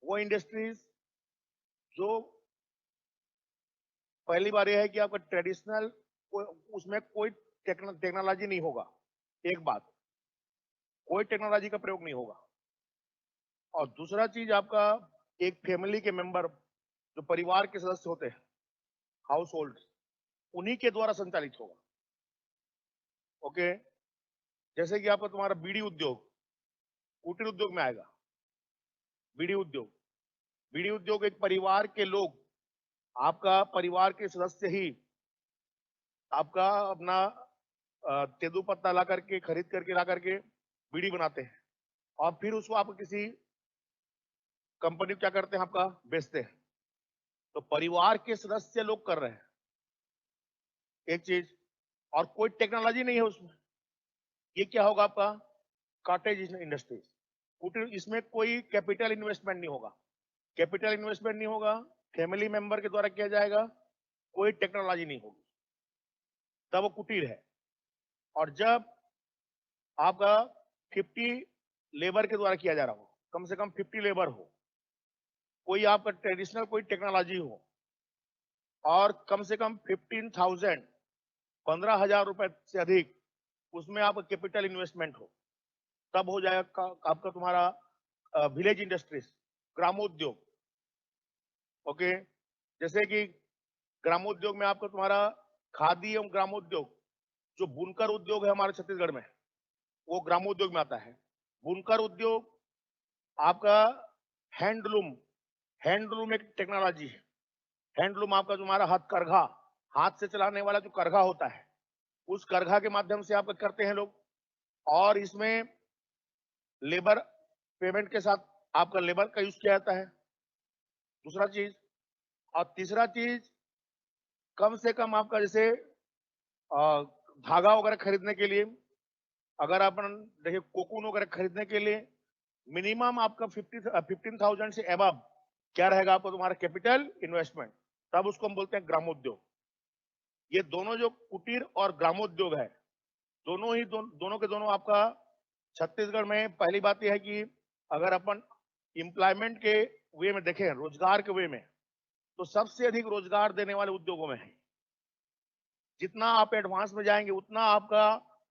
वो इंडस्ट्रीज जो पहली बार यह है कि आपका ट्रेडिशनल उसमें कोई टेक्नोलॉजी नहीं होगा। एक बात, कोई टेक्नोलॉजी का प्रयोग नहीं होगा। और दूसरा चीज आपका एक फैमिली के मेंबर जो परिवार के सदस्य होते हैं, हाउस होल्ड, उन्हीं के द्वारा संचालित होगा। ओके, जैसे कि आपका तुम्हारा बीड़ी उद्योग कुटीर उद्योग में आएगा। बीड़ी उद्योग, बीड़ी उद्योग एक परिवार के लोग, आपका परिवार के सदस्य ही आपका अपना तेंदूपत्ता ला करके खरीद करके ला करके बीड़ी बनाते हैं और फिर उसको आप किसी कंपनी को क्या करते हैं, आपका बेचते हैं। तो परिवार के सदस्य लोग कर रहे हैं एक चीज, और कोई टेक्नोलॉजी नहीं है उसमें। ये क्या होगा आपका कॉटेज इंडस्ट्रीज, कुटीर। इसमें कोई कैपिटल इन्वेस्टमेंट नहीं होगा, कैपिटल इन्वेस्टमेंट नहीं होगा, फैमिली मेंबर के द्वारा किया जाएगा, कोई टेक्नोलॉजी नहीं होगी, तब वो कुटीर है। और जब आपका 50 लेबर के द्वारा किया जा रहा हो, कम से कम 50 लेबर हो, कोई आपका ट्रेडिशनल कोई टेक्नोलॉजी हो, और कम से कम 15,000 15,000 रुपए से अधिक उसमें आपका कैपिटल इन्वेस्टमेंट हो, तब हो जाएगा आपका तुम्हारा विलेज इंडस्ट्रीज, ग्रामोद्योग। ओके, जैसे कि ग्रामोद्योग में आपका तुम्हारा खादी एवं ग्रामोद्योग, जो बुनकर उद्योग है हमारे छत्तीसगढ़ में, वो ग्रामोद्योग में आता है। बुनकर उद्योग आपका हैंडलूम, हैंडलूम एक टेक्नोलॉजी है। हैंडलूम आपका तुम्हारा हथकरघा, हाथ से चलाने वाला जो करघा होता है, उस करघा के माध्यम से आपका करते हैं लोग। और इसमें लेबर पेमेंट के साथ आपका लेबर का यूज किया जाता है, दूसरा चीज। और तीसरा चीज, कम से कम आपका जैसे धागा वगैरह खरीदने के लिए, अगर अपन देखिए कोकून वगैरह खरीदने के लिए मिनिमम आपका 15,000 से अबव क्या रहेगा आपको तुम्हारा कैपिटल इन्वेस्टमेंट, तब उसको हम बोलते हैं ग्रामोद्योग। ये दोनों जो कुटीर और ग्रामोद्योग है, दोनों ही दोनों के दोनों आपका छत्तीसगढ़ में। पहली बात यह है कि अगर अपन एम्प्लॉयमेंट के वे में देखें, रोजगार के वे में, तो सबसे अधिक रोजगार देने वाले उद्योगों में है। जितना आप एडवांस में जाएंगे उतना आपका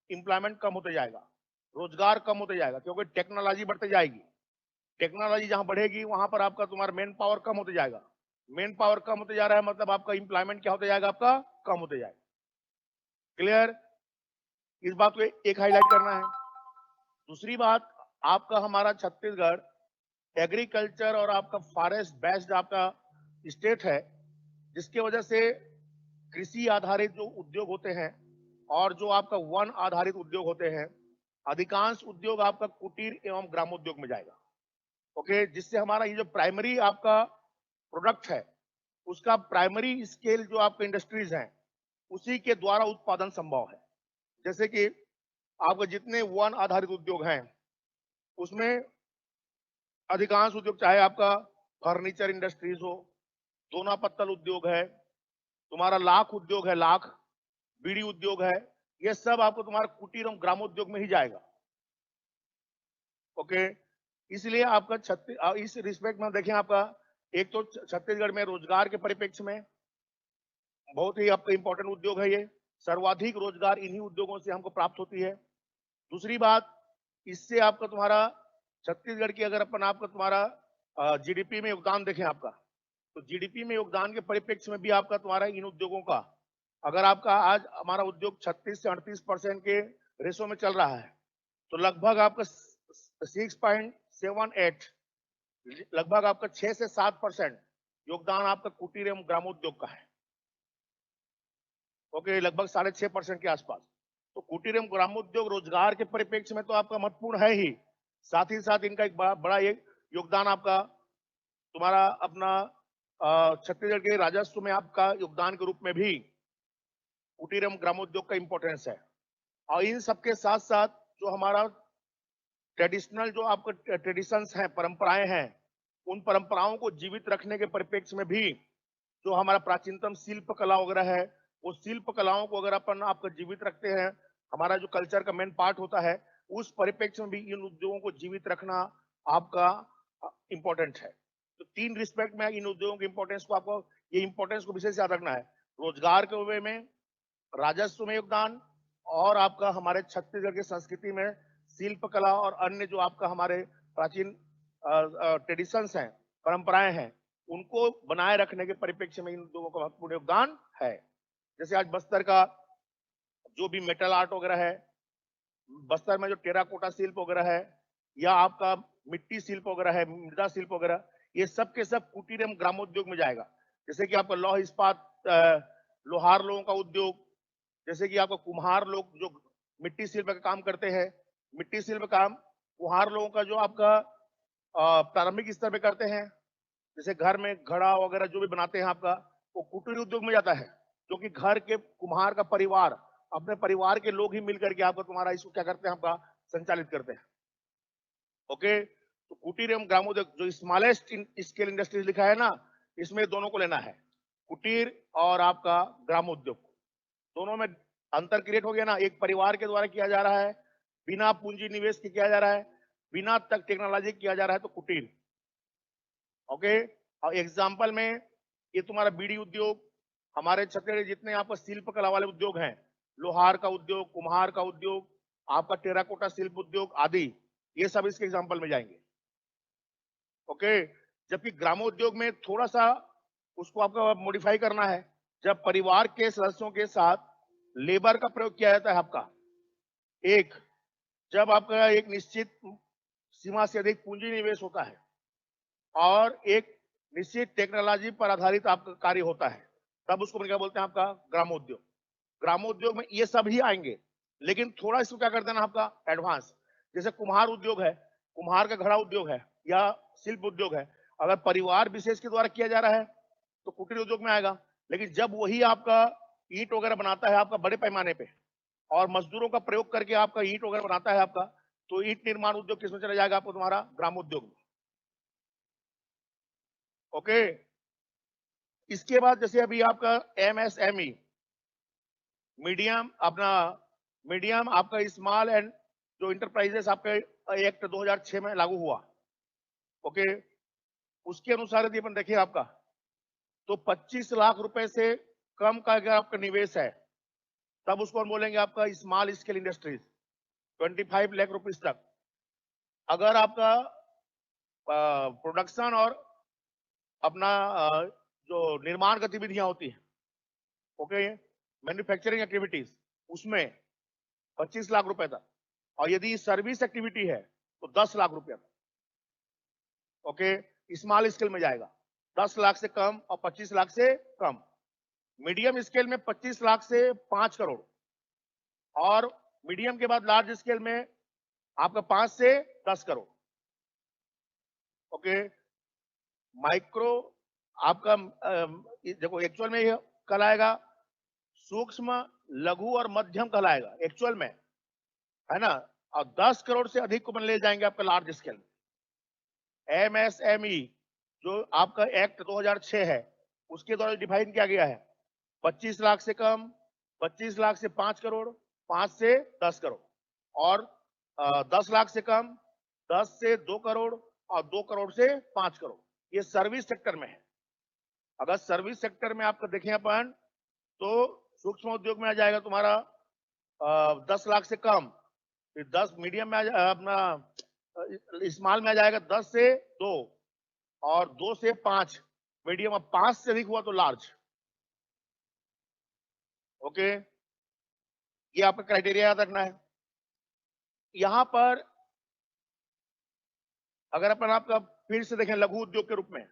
एम्प्लॉयमेंट कम होते जाएगा, रोजगार कम होते जाएगा, क्योंकि टेक्नोलॉजी बढ़ती जाएगी। टेक्नोलॉजी जहां बढ़ेगी वहां पर आपका तुम्हारा मेन पावर कम होते जाएगा। मेन पावर कम होते जा रहा है, मतलब आपका एम्प्लॉयमेंट क्या होते जाएगा, आपका कम होते जाएगा। क्लियर? इस बात को एक हाईलाइट करना है। दूसरी बात, आपका हमारा छत्तीसगढ़ एग्रीकल्चर और आपका फॉरेस्ट बेस्ड आपका स्टेट है, जिसके वजह से कृषि आधारित जो उद्योग होते हैं और जो आपका वन आधारित उद्योग होते हैं, अधिकांश उद्योग आपका कुटीर एवं ग्रामोद्योग में जाएगा। ओके, जिससे हमारा ये जो प्राइमरी आपका प्रोडक्ट है, उसका प्राइमरी स्केल जो आपका इंडस्ट्रीज हैं, उसी के द्वारा उत्पादन संभव है। जैसे कि आपके जितने वन आधारित उद्योग हैं, उसमें अधिकांश उद्योग, चाहे आपका फर्नीचर इंडस्ट्रीज हो, दोना पत्तल उद्योग है, तुम्हारा लाख उद्योग है, लाख बीड़ी उद्योग है, ये सब आपको तुम्हारा कुटीर एवं ग्रामोद्योग में ही जाएगा। ओके, इसलिए आपका इस रिस्पेक्ट में देखें, आपका एक तो छत्तीसगढ़ में रोजगार के परिप्रेक्ष्य में बहुत ही आपका इंपॉर्टेंट उद्योग है ये, सर्वाधिक रोजगार इन्हीं उद्योगों से हमको प्राप्त होती है। दूसरी बात, इससे आपका तुम्हारा छत्तीसगढ़ की अगर अपन आपका तुम्हारा जीडीपी में योगदान देखें आपका, तो जीडीपी में योगदान के परिप्रेक्ष्य में भी आपका तुम्हारा इन उद्योगों का, अगर आपका आज हमारा उद्योग 36 से 38% के रेशो में चल रहा है, तो लगभग आपका 6.78, लगभग आपका 6 से 7% योगदान आपका कुटीर एवं ग्रामोद्योग का है। ओके, लगभग 6.5% के आसपास। तो कुटीर एवं ग्रामोद्योग रोजगार के परिप्रेक्ष्य में तो आपका महत्वपूर्ण है ही, साथ ही साथ इनका एक बड़ा एक योगदान आपका तुम्हारा अपना छत्तीसगढ़ के राजस्व में आपका योगदान के रूप में भी कुटीर एवं ग्रामोद्योग का इंपॉर्टेंस है। और इन सबके साथ साथ जो हमारा ट्रेडिशनल जो आपका ट्रेडिशंस हैं, परंपराएं हैं, उन परंपराओं को जीवित रखने के परिप्रेक्ष्य में भी जो हमारा प्राचीनतम शिल्प कला वगैरह है, वो शिल्प कलाओं को अगर अपन आपका जीवित रखते हैं, हमारा जो कल्चर का मेन पार्ट होता है, उस परिप्रेक्ष्य में भी इन उद्योगों को जीवित रखना आपका इंपॉर्टेंट है। तीन रिस्पेक्ट में इन उद्योगों की इंपॉर्टेंस को आपको, ये इंपॉर्टेंस को विशेष याद रखना है। रोजगार के वे में, राजस्व में योगदान, और आपका हमारे छत्तीसगढ़ की संस्कृति में शिल्प कला और अन्य जो आपका हमारे प्राचीन ट्रेडिशंस हैं, परंपराएं हैं, उनको बनाए रखने के परिप्रेक्ष्य में इन उद्योगों का महत्वपूर्ण योगदान है। जैसे आज बस्तर का जो भी मेटल आर्ट वगैरह है, बस्तर में जो टेराकोटा शिल्प वगैरह है, या आपका मिट्टी शिल्प वगैरह है, मृदा शिल्प वगैरह, ये सब के सब कुटीर एवं ग्रामोद्योग में जाएगा। जैसे कि आपका लौह इस्पात, लोहार लोगों का उद्योग, जैसे कि आपका कुम्हार लोग जो मिट्टी शिल्प का काम करते हैं, मिट्टी शिल्प काम कुम्हार लोगों का जो आपका प्रारंभिक स्तर पे करते हैं, जैसे घर में घड़ा वगैरह जो भी बनाते हैं आपका, वो कुटीर उद्योग में जाता है, क्योंकि घर के कुम्हार का परिवार, अपने परिवार के लोग ही मिलकर के आपका तुम्हारा इसको क्या करते हैं, आपका संचालित करते हैं। ओके, तो कुटीर एवं ग्रामोद्योग जो स्मॉलेस्ट स्केल इंडस्ट्रीज लिखा है ना, इसमें दोनों को लेना है, कुटीर और आपका ग्रामोद्योग, दोनों में अंतर क्रिएट हो गया ना। एक परिवार के द्वारा किया जा रहा है, बिना पूंजी निवेश के किया जा रहा है, बिना तक टेक्नोलॉजी किया जा रहा है, तो कुटीर। ओके, और एग्जाम्पल में ये तुम्हारा बीड़ी उद्योग, हमारे छत्तीसगढ़ जितने आपका शिल्प कला वाले उद्योग हैं, लोहार का उद्योग, कुम्हार का उद्योग, आपका टेराकोटा शिल्प उद्योग आदि, ये सब इसके एग्जाम्पल में जाएंगे। ओके, जबकि ग्रामोद्योग में थोड़ा सा उसको आपका मॉडिफाई करना है। जब परिवार के सदस्यों के साथ लेबर का प्रयोग किया जाता है आपका, एक जब आपका एक निश्चित सीमा से अधिक पूंजी निवेश होता है और एक निश्चित टेक्नोलॉजी पर आधारित आपका कार्य होता है, तब उसको क्या बोलते हैं, आपका ग्रामोद्योग। ग्रामोद्योग में ये सब ही आएंगे, लेकिन थोड़ा इसको क्या कर देना आपका एडवांस। जैसे कुम्हार उद्योग है, कुम्हार का घड़ा उद्योग है या शिल्प उद्योग है, अगर परिवार विशेष के द्वारा किया जा रहा है तो कुटीर उद्योग में आएगा। लेकिन जब वही आपका ईंट वगैरह बनाता है आपका बड़े पैमाने पे और मजदूरों का प्रयोग करके आपका ईंट वगैरह बनाता है आपका, तो ईंट निर्माण उद्योग किसमें चला जाएगा, आपको तुम्हारा ग्रामोद्योग में। ओके, इसके बाद जैसे अभी आपका एमएसएमई, मीडियम अपना मीडियम आपका स्मॉल एंड जो इंटरप्राइजेस आपका एक्ट 2006 में लागू हुआ। ओके, उसके अनुसार यदि अपन देखें आपका, तो 25 लाख रुपए से कम का अगर आपका निवेश है, तब उसको हम बोलेंगे आपका small scale industries. 25 lakh rupees तक अगर आपका प्रोडक्शन और अपना जो निर्माण गतिविधियां होती है, ओके, मैन्युफैक्चरिंग एक्टिविटीज, उसमें 25 लाख रुपए तक, और यदि सर्विस एक्टिविटी है तो 10 लाख रुपए तक। ओके, स्मॉल स्केल में जाएगा 10 लाख से कम और 25 लाख से कम। मीडियम स्केल में 25 लाख से 5 करोड़, और मीडियम के बाद लार्ज स्केल में आपका 5 से 10 करोड़। ओके, माइक्रो आपका देखो एक्चुअल में ये कहलाएगा सूक्ष्म, लघु और मध्यम कहलाएगा एक्चुअल में, है ना। और 10 करोड़ से अधिक को ले जाएंगे आपका लार्ज स्केल में। एमएसएमई जो आपका एक्ट 2006 है, उसके द्वारा डिफाइन किया गया है 25 लाख से कम, 25 लाख से 5 करोड़, 5 से 10 करोड़, और 10 लाख से कम, 10 से 2 करोड़, और 2 करोड़ से 5 करोड़। ये सर्विस सेक्टर में है। अगर सर्विस सेक्टर में आपका देखें अपन, तो सूक्ष्म उद्योग में आ जाएगा तुम्हारा 10 लाख से कम, फिर 10 मीडियम में अपना स्मॉल में आ जाएगा 10 से 2, और 2 से 5 मीडियम, और 5 से अधिक हुआ तो लार्ज। ओके, ये आपका क्राइटेरिया याद रखना है। यहां पर अगर अपन आपका फिर से देखें लघु उद्योग के रूप में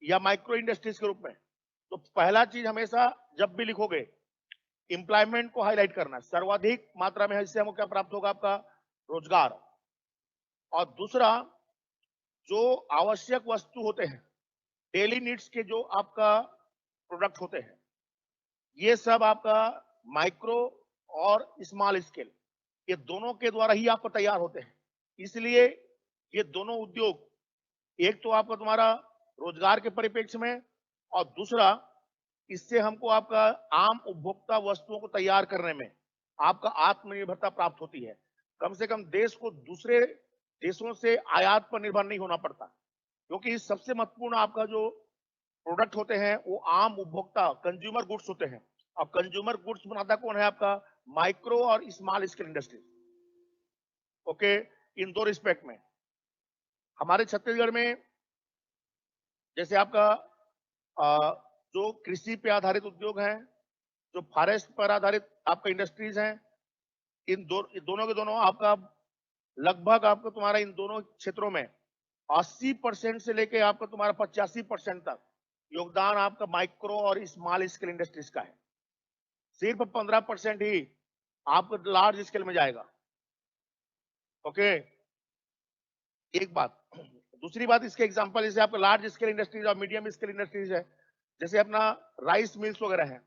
या माइक्रो इंडस्ट्रीज के रूप में, तो पहला चीज हमेशा जब भी लिखोगे एम्प्लॉयमेंट को हाईलाइट करना है। सर्वाधिक मात्रा में इससे हमको क्या प्राप्त होगा, आपका रोजगार। और दूसरा, जो आवश्यक वस्तु होते हैं, डेली नीड्स के जो आपका प्रोडक्ट होते हैं, ये सब आपका माइक्रो और स्मॉल स्केल, ये दोनों के द्वारा ही आपको तैयार होते हैं। इसलिए ये दोनों उद्योग, एक तो आपका तुम्हारा रोजगार के परिप्रेक्ष्य में, और दूसरा इससे हमको आपका आम उपभोक्ता वस्तुओं को तैयार करने में आपका आत्मनिर्भरता प्राप्त होती है। कम से कम देश को दूसरे देशों से आयात पर निर्भर नहीं होना पड़ता, क्योंकि क्योंकि सबसे महत्वपूर्ण आपका जो प्रोडक्ट होते हैं वो आम उपभोक्ता कंज्यूमर गुड्स होते हैं, और कंज्यूमर गुड्स बनाता कौन है आपका? माइक्रो और स्मॉल स्केल इंडस्ट्री। ओके, इन दो रिस्पेक्ट में हमारे छत्तीसगढ़ में जैसे आपका जो कृषि पे आधारित उद्योग हैं, जो फॉरेस्ट पर आधारित आपका इंडस्ट्रीज हैं, दोनों के दोनों आपका लगभग आपको तुम्हारा इन दोनों क्षेत्रों में 80% से लेके आपका तुम्हारा 85% तक योगदान आपका माइक्रो और स्मॉल स्केल इंडस्ट्रीज का है। सिर्फ 15% ही आपको लार्ज स्केल में जाएगा। ओके, एक बात। दूसरी बात, इसके एग्जांपल जैसे आपका लार्ज स्केल इंडस्ट्रीज और मीडियम स्केल इंडस्ट्रीज है, जैसे अपना राइस मिल्स वगैरह है।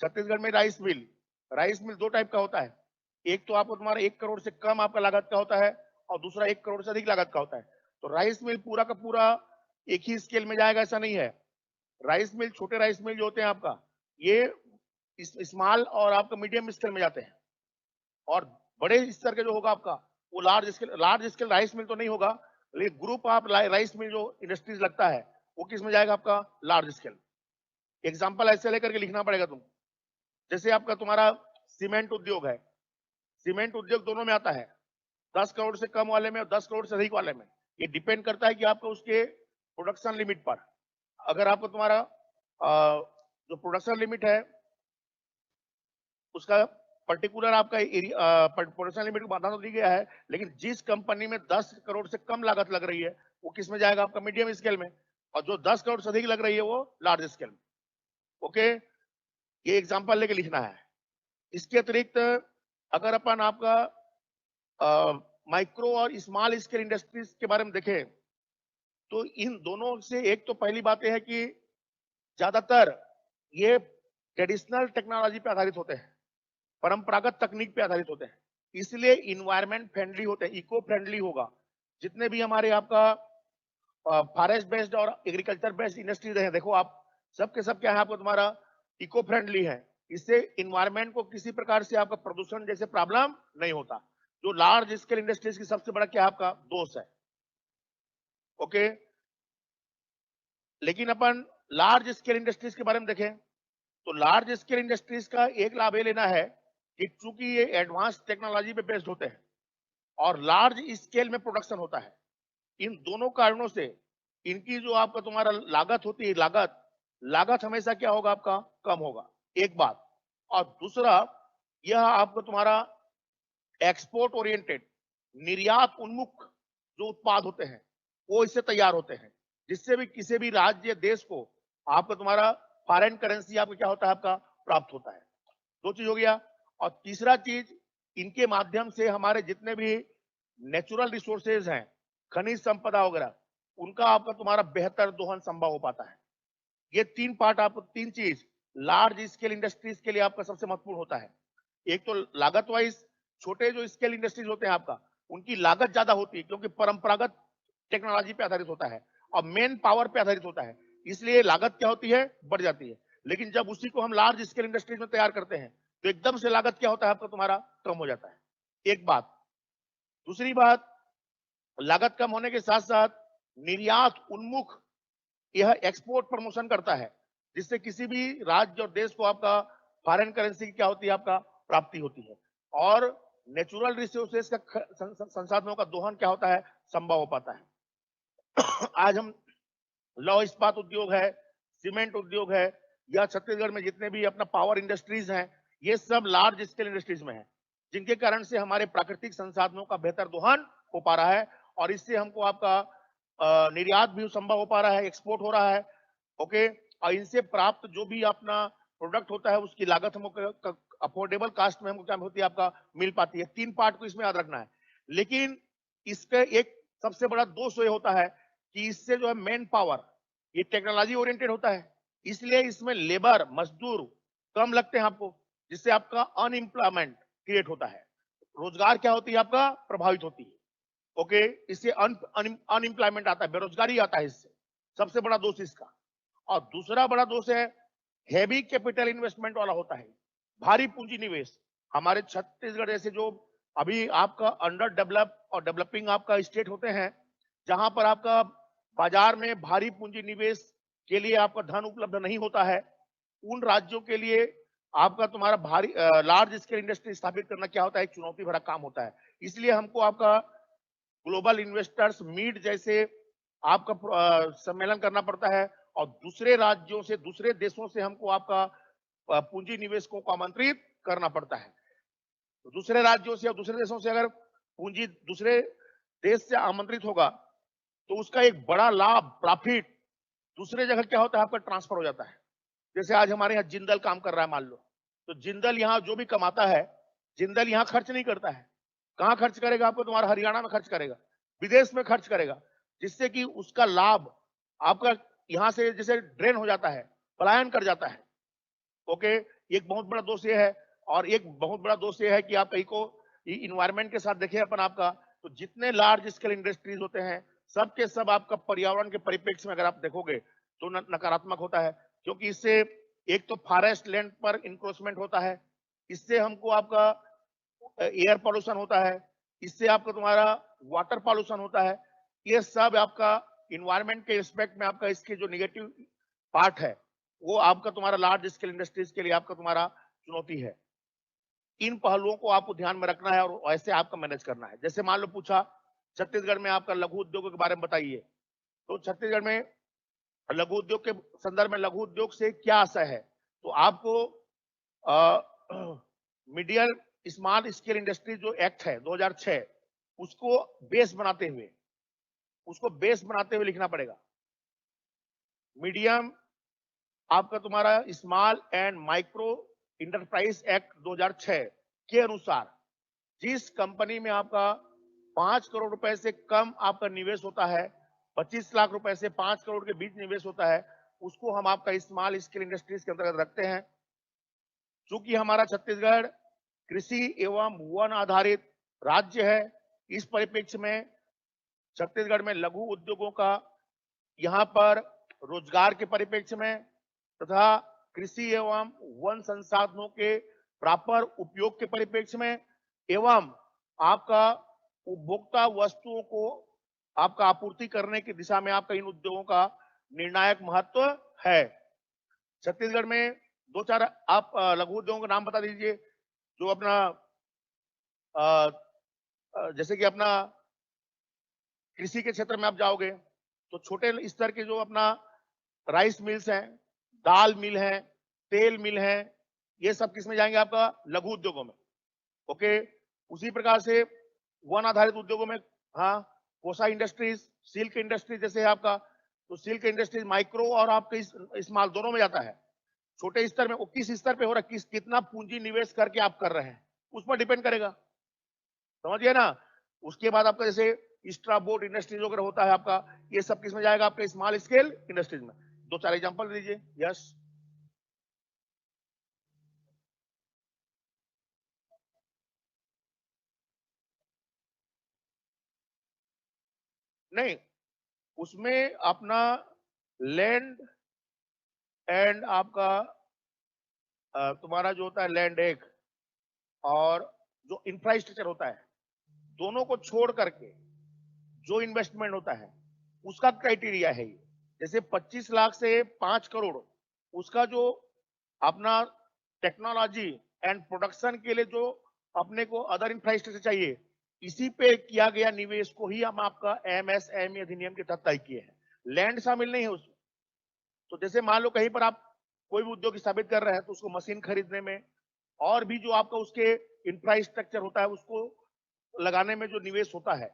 छत्तीसगढ़ में राइस मिल दो टाइप का होता है। एक तो आपको तुम्हारा 1 करोड़ से कम आपका लागत का होता है, और दूसरा 1 करोड़ से अधिक लागत का होता है। तो राइस मिल पूरा का पूरा एक ही स्केल में जाएगा ऐसा नहीं है। राइस मिल, छोटे राइस मिल जो होते हैं आपका, ये स्मॉल और आपका मीडियम स्केल में जाते हैं, और बड़े स्तर के जो होगा आपका वो लार्ज स्केल राइस मिल तो नहीं होगा, लेकिन ग्रुप आप राइस मिल जो इंडस्ट्रीज लगता है वो किस में जाएगा आपका? Large scale. एग्जाम्पल ऐसे लेकर के लिखना पड़ेगा तुम। जैसे आपका तुम्हारा सीमेंट उद्योग है, सीमेंट उद्योग दोनों में आता है, 10 करोड़ से कम वाले में और 10 करोड़ से अधिक वाले में। ये डिपेंड करता है कि आपका उसके प्रोडक्शन लिमिट पर। अगर आपको तुम्हारा जो प्रोडक्शन लिमिट है उसका पर्टिकुलर आपका प्रोडक्शन लिमिट को बाधा तो दी गया है, लेकिन जिस कंपनी में 10 करोड़ से कम लागत लग रही है वो किस में जाएगा? आपका मीडियम स्केल में, और जो 10 करोड़ से अधिक लग रही है वो लार्ज स्केल में। ओके, ये एग्जांपल लेके लिखना है। इसके अतिरिक्त अगर अपन आपका माइक्रो और स्मॉल स्केल इंडस्ट्रीज के बारे में देखें, तो इन दोनों से एक तो पहली बात यह है कि ज्यादातर ये ट्रेडिशनल टेक्नोलॉजी पे आधारित होते हैं, परंपरागत तकनीक पे आधारित होते हैं, इसलिए इन्वायरमेंट फ्रेंडली होते हैं, इको फ्रेंडली होगा। जितने भी हमारे आपका फॉरेस्ट बेस्ड और एग्रीकल्चर बेस्ड इंडस्ट्रीज है, देखो आप सबके सब क्या है, आपको तुम्हारा इको फ्रेंडली है। इससे इन्वायरमेंट को किसी प्रकार से आपका प्रदूषण जैसे प्रॉब्लम नहीं होता, जो लार्ज स्केल इंडस्ट्रीज की सबसे बड़ा क्या आपका दोष है। ओके, लेकिन अपन लार्ज स्केल इंडस्ट्रीज के बारे में देखें तो लार्ज स्केल इंडस्ट्रीज का एक लाभ ये लेना है कि चूंकि ये एडवांस टेक्नोलॉजी पे बेस्ड होते हैं और लार्ज स्केल में प्रोडक्शन होता है, इन दोनों कारणों से इनकी जो आपका तुम्हारा लागत होती है, लागत हमेशा क्या होगा? आपका कम होगा, एक बात। और दूसरा, यह आपको तुम्हारा एक्सपोर्ट ओरिएंटेड, निर्यात उन्मुख जो उत्पाद होते हैं वो इससे तैयार होते हैं, जिससे भी किसी भी राज्य देश को आपका तुम्हारा फॉरेन करेंसी आपका क्या होता है? आपका प्राप्त होता है। दो चीज हो गया। और तीसरा चीज, इनके माध्यम से हमारे जितने भी नेचुरल रिसोर्सेज हैं, खनिज संपदा वगैरह, उनका आपका तुम्हारा बेहतर दोहन संभव हो पाता है। ये तीन पार्ट, आपको तीन चीज लार्ज स्केल इंडस्ट्रीज के लिए आपका सबसे महत्वपूर्ण होता है। एक तो लागत वाइज, छोटे जो स्केल इंडस्ट्रीज होते हैं आपका, उनकी लागत ज्यादा होती है क्योंकि परंपरागत टेक्नोलॉजी पे आधारित होता है और मेन पावर पे आधारित होता है, इसलिए लागत क्या होती है? बढ़ जाती है। लेकिन जब उसी को हम लार्ज स्केल इंडस्ट्रीज में तैयार करते हैं तो एकदम से लागत क्या होता है? आपका तुम्हारा कम हो जाता है, एक बात। दूसरी बात, लागत कम होने के साथ साथ निर्यात उन्मुख यह एक्सपोर्ट प्रमोशन करता है, जिससे किसी भी राज्य और देश को आपका फॉरेन करेंसी की क्या होती है? आपका प्राप्ति होती है, और नेचुरल रिसोर्सेज का संसाधनों का दोहन क्या होता है? संभव हो पाता है। आज हम लौह इस्पात उद्योग है, सीमेंट उद्योग है, या छत्तीसगढ़ में जितने भी अपना पावर इंडस्ट्रीज हैं, ये सब लार्ज स्केल इंडस्ट्रीज में है, जिनके कारण से हमारे प्राकृतिक संसाधनों का बेहतर दोहन हो पा रहा है, और इससे हमको आपका निर्यात भी संभव हो पा रहा है, एक्सपोर्ट हो रहा है। ओके, और इनसे प्राप्त जो भी अपना प्रोडक्ट होता है उसकी लागत हमको अफोर्डेबल कास्ट में हमको क्या होती है? आपका मिल पाती है। तीन पार्ट को इसमें याद रखना है। लेकिन इसका एक सबसे बड़ा दोष ये होता है कि इससे जो है मेन पावर, ये टेक्नोलॉजी ओरिएंटेड होता है, इसलिए इसमें लेबर मजदूर कम लगते हैं आपको, जिससे आपका अनएम्प्लॉयमेंट क्रिएट होता है, रोजगार क्या होती है? आपका प्रभावित होती है। ओके, इससे अनएम्प्लॉयमेंट आता है, बेरोजगारी आता है इससे, सबसे बड़ा दोष इसका। और दूसरा बड़ा दोष है हैवी कैपिटल इन्वेस्टमेंट वाला होता है, भारी पूंजी निवेश। हमारे छत्तीसगढ़ जैसे जो अभी आपका अंडर डेवलप और डेवलपिंग आपका स्टेट होते हैं, जहां पर आपका बाजार में भारी पूंजी निवेश के लिए आपका धन उपलब्ध नहीं होता है, उन राज्यों के लिए आपका तुम्हारा भारी लार्ज स्केल इंडस्ट्री स्थापित करना क्या होता है, एक चुनौती भरा काम होता है। इसलिए हमको आपका ग्लोबल इन्वेस्टर्स मीट जैसे आपका सम्मेलन करना पड़ता है और दूसरे राज्यों से, दूसरे देशों से हमको आपका पूंजी निवेशकों को आमंत्रित करना पड़ता है। तो दूसरे राज्यों से या दूसरे देशों से अगर पूंजी दूसरे देश से आमंत्रित होगा तो उसका एक बड़ा लाभ, प्रॉफिट दूसरे जगह क्या होता है, आपका ट्रांसफर हो जाता है। जैसे आज हमारे यहाँ जिंदल काम कर रहा है मान लो, तो जिंदल यहाँ जो भी कमाता है, जिंदल यहाँ खर्च नहीं करता है। कहाँ खर्च करेगा? आपको तुम्हारा हरियाणा में खर्च करेगा, विदेश में खर्च करेगा, जिससे कि उसका लाभ आपका यहाँ से जैसे ड्रेन हो जाता है, पलायन कर जाता है। ओके, एक बहुत बड़ा दोष ये है। और एक बहुत बड़ा दोष ये है कि आप कहीं को इन्वायरमेंट के साथ देखें अपन आपका, तो जितने लार्ज स्केल इंडस्ट्रीज होते हैं सब के सब आपका पर्यावरण के परिप्रेक्ष्य में अगर आप देखोगे तो नकारात्मक होता है, क्योंकि इससे एक तो फॉरेस्ट लैंड पर इंक्रोचमेंट होता है, इससे हमको आपका एयर पॉल्यूशन होता है, इससे आपका तुम्हारा वाटर पॉल्यूशन होता है। ये सब आपका इन्वायरमेंट के रिस्पेक्ट में आपका इसके जो निगेटिव पार्ट है वो आपका तुम्हारा लार्ज स्केल इंडस्ट्रीज के लिए आपका तुम्हारा चुनौती है। इन पहलुओं को आपको ध्यान में रखना है और ऐसे आपका मैनेज करना है। जैसे मान लो पूछा छत्तीसगढ़ में आपका लघु उद्योगों के बारे में बताइए, तो छत्तीसगढ़ में लघु उद्योग के संदर्भ में लघु उद्योग से क्या आशय है, तो आपको मीडियम स्मॉल स्केल इंडस्ट्री जो एक्ट है 2006 उसको बेस बनाते हुए लिखना पड़ेगा। मीडियम आपका तुम्हारा small and micro enterprise act 2006 के अनुसार जिस कंपनी में आपका 5 करोड़ रुपए से कम आपका निवेश होता है, 25 लाख रुपए से 5 करोड़ के बीच निवेश होता है, उसको हम आपका स्मॉल स्केल इंडस्ट्रीज के अंतर्गत रखते हैं। चूंकि हमारा छत्तीसगढ़ कृषि एवं वन आधारित राज्य है, इस परिप्रेक्ष्य में छत्तीसगढ़ में लघु उद्योगों का यहाँ पर रोजगार के परिप्रेक्ष्य में तथा कृषि एवं वन संसाधनों के प्रॉपर उपयोग के परिप्रेक्ष्य में एवं आपका उपभोक्ता वस्तुओं को आपका आपूर्ति करने की दिशा में आपका इन उद्योगों का निर्णायक महत्व है। छत्तीसगढ़ में दो चार आप लघु उद्योगों का नाम बता दीजिए जो अपना जैसे कि अपना कृषि के क्षेत्र में आप जाओगे तो छोटे स्तर के जो अपना राइस मिल्स हैं, दाल मिल है, तेल मिल है, ये सब किसमें जाएंगे? आपका लघु उद्योगों में। ओके, उसी प्रकार से वन आधारित उद्योगों में, हाँ, कोसा इंडस्ट्रीज, सिल्क इंडस्ट्रीज जैसे है आपका, तो सिल्क इंडस्ट्रीज माइक्रो और आपके स्मॉल दोनों में जाता है। छोटे स्तर में किस स्तर पे हो रहा है, कितना पूंजी निवेश करके आप कर रहे हैं उस पर डिपेंड करेगा, समझिए ना। उसके बाद आपका जैसे स्ट्रा बोर्ड इंडस्ट्रीज वगैरह होता है आपका, ये सब किसमें जाएगा? आपके स्मॉल स्केल इंडस्ट्रीज में। दो चार एग्जांपल दीजिए। यस, नहीं, उसमें अपना लैंड एंड आपका तुम्हारा जो होता है लैंड एक और जो इंफ्रास्ट्रक्चर होता है, दोनों को छोड़ करके जो इन्वेस्टमेंट होता है उसका क्राइटेरिया है ये। जैसे 25 लाख से 5 करोड़ उसका जो अपना टेक्नोलॉजी एंड प्रोडक्शन के लिए जो अपने को अदर इंफ्रास्ट्रक्चर चाहिए, इसी पे किया गया निवेश को ही हम आपका एमएसएमई अधिनियम के तहत तय किए हैं। लैंड शामिल नहीं है उसमें। तो जैसे मान लो कहीं पर आप कोई भी उद्योग स्थापित कर रहे हैं तो उसको मशीन खरीदने में और भी जो आपका उसके इंफ्रास्ट्रक्चर होता है उसको लगाने में जो निवेश होता है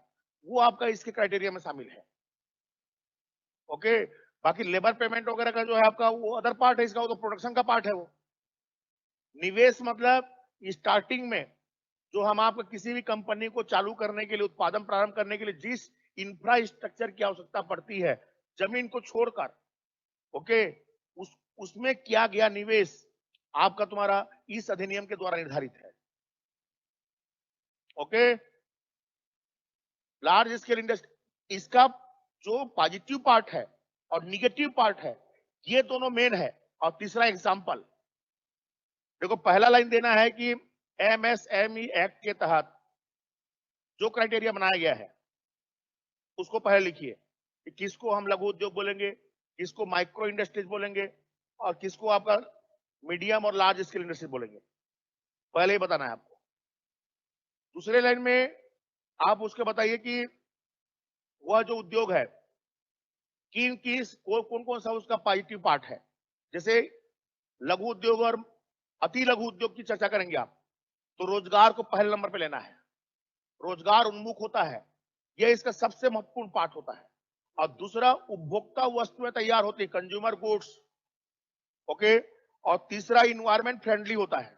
वो आपका इसके क्राइटेरिया में शामिल है। ओके, बाकी लेबर पेमेंट वगैरह का जो है आपका वो अदर पार्ट है इसका, वो तो प्रोडक्शन का पार्ट है। वो निवेश मतलब स्टार्टिंग में जो हम आपको किसी भी कंपनी को चालू करने के लिए, उत्पादन प्रारंभ करने के लिए जिस इंफ्रास्ट्रक्चर की आवश्यकता पड़ती है जमीन को छोड़कर, ओके, उसमें किया गया निवेश आपका तुम्हारा इस अधिनियम के द्वारा निर्धारित है। ओके, लार्ज स्केल इंडस्ट्री, इसका जो पॉजिटिव पार्ट है और निगेटिव पार्ट है ये दोनों मेन है। और तीसरा एग्जांपल देखो, पहला लाइन देना है कि एमएसएमई एक्ट के तहत जो क्राइटेरिया बनाया गया है उसको पहले लिखिए। कि किसको हम लघु उद्योग बोलेंगे, किसको माइक्रो इंडस्ट्रीज बोलेंगे और किसको आपका मीडियम और लार्ज स्केल इंडस्ट्रीज बोलेंगे, पहले ही बताना है आपको। दूसरे लाइन में आप उसके बताइए कि वह जो उद्योग है किन किस कौन कौन सा उसका पॉजिटिव पार्ट है। जैसे लघु उद्योग और अति लघु उद्योग की चर्चा करेंगे आप, तो रोजगार को पहले नंबर पे लेना है, रोजगार उन्मुख होता है, यह इसका सबसे महत्वपूर्ण पार्ट होता है। और दूसरा, उपभोक्ता वस्तुएं तैयार होती है, कंज्यूमर गुड्स, ओके। और तीसरा, इन्वायरमेंट फ्रेंडली होता है,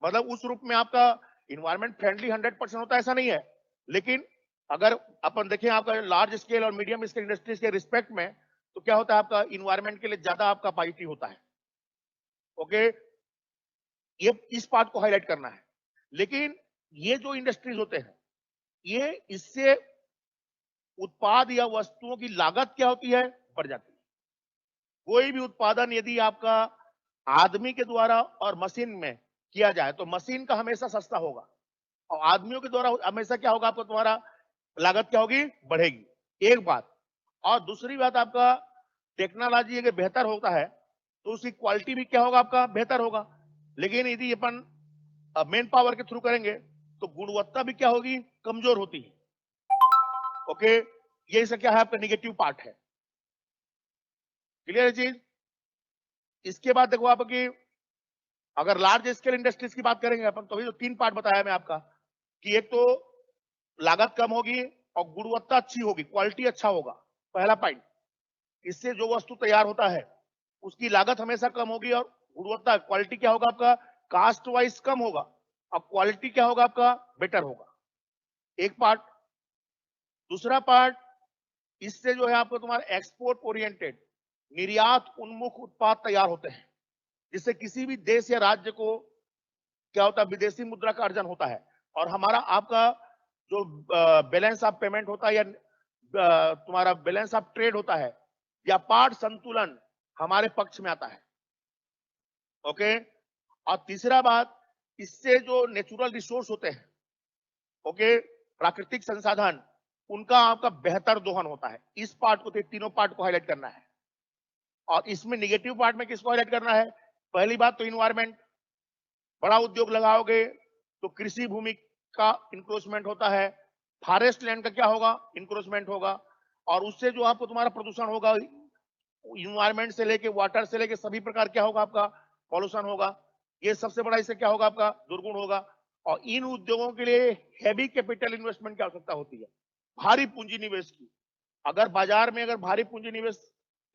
मतलब उस रूप में आपका इन्वायरमेंट फ्रेंडली 100% होता है ऐसा नहीं है, लेकिन अगर अपन देखें आपका लार्ज स्केल और मीडियम स्केल इंडस्ट्रीज के रिस्पेक्ट में, तो क्या होता है आपका इन्वायरमेंट के लिए ज्यादा आपका पॉजिटिव होता है, ओके। ये इस पार्ट को हाईलाइट करना है। लेकिन ये जो इंडस्ट्रीज होते हैं, ये इससे उत्पाद या वस्तुओं की लागत क्या होती है, बढ़ जाती है। कोई भी उत्पादन यदि आपका आदमी के द्वारा और मशीन में किया जाए तो मशीन का हमेशा सस्ता होगा, और आदमियों के द्वारा हमेशा क्या होगा, आपको तुम्हारा लागत क्या होगी, बढ़ेगी, एक बात। और दूसरी बात, आपका टेक्नोलॉजी अगर बेहतर होता है तो उसकी क्वालिटी भी क्या होगा, आपका बेहतर होगा। लेकिन यदि अपन मेन पावर के थ्रू करेंगे तो गुणवत्ता भी क्या होगी, कमजोर होती है, ओके। ये इसका क्या है, आपका निगेटिव पार्ट है। क्लियर है चीज। इसके बाद देखो आपकी, अगर लार्ज स्केल इंडस्ट्रीज की बात करेंगे अपन, तो अभी जो 3 पार्ट बताया मैं आपका, कि एक तो लागत कम होगी और गुणवत्ता अच्छी होगी, क्वालिटी अच्छा होगा, पहला पॉइंट। इससे जो वस्तु तैयार होता है उसकी लागत हमेशा कम होगी और गुणवत्ता क्वालिटी क्या होगा, आपका कास्ट वाइज कम होगा और क्वालिटी क्या होगा, आपका बेटर होगा, एक पार्ट। दूसरा पार्ट, इससे जो है आपको तुम्हारा एक्सपोर्ट ओरिएंटेड, निर्यात उन्मुख उत्पाद तैयार होते हैं, जिससे किसी भी देश या राज्य को क्या होता है, विदेशी मुद्रा का अर्जन होता है। और हमारा आपका जो बैलेंस ऑफ पेमेंट होता है या तुम्हारा बैलेंस ऑफ ट्रेड होता है, व्यापार संतुलन हमारे पक्ष में आता है, ओके। और तीसरा बात, इससे जो नेचुरल रिसोर्स होते हैं, ओके, प्राकृतिक संसाधन, उनका आपका बेहतर दोहन होता है। इस पार्ट को, तीनों पार्ट को हाईलाइट करना है। और इसमें निगेटिव पार्ट में किसको हाईलाइट करना है, पहली बात तो इन्वायरमेंट, बड़ा उद्योग लगाओगे तो कृषि भूमि का इंक्रोचमेंट होता है, फॉरेस्ट लैंड का क्या होगा, इंक्रोचमेंट होगा, और उससे जो आपको तुम्हारा प्रदूषण होगा, इन्वायरमेंट से लेके वाटर से लेके सभी प्रकार क्या होगा, आपका पॉल्यूशन होगा। ये सबसे बड़ा इससे क्या होगा, आपका दुर्गुण होगा। और इन उद्योगों के लिए हैवी कैपिटल इन्वेस्टमेंट की आवश्यकता होती है, भारी पूंजी निवेश की। अगर बाजार में अगर भारी पूंजी निवेश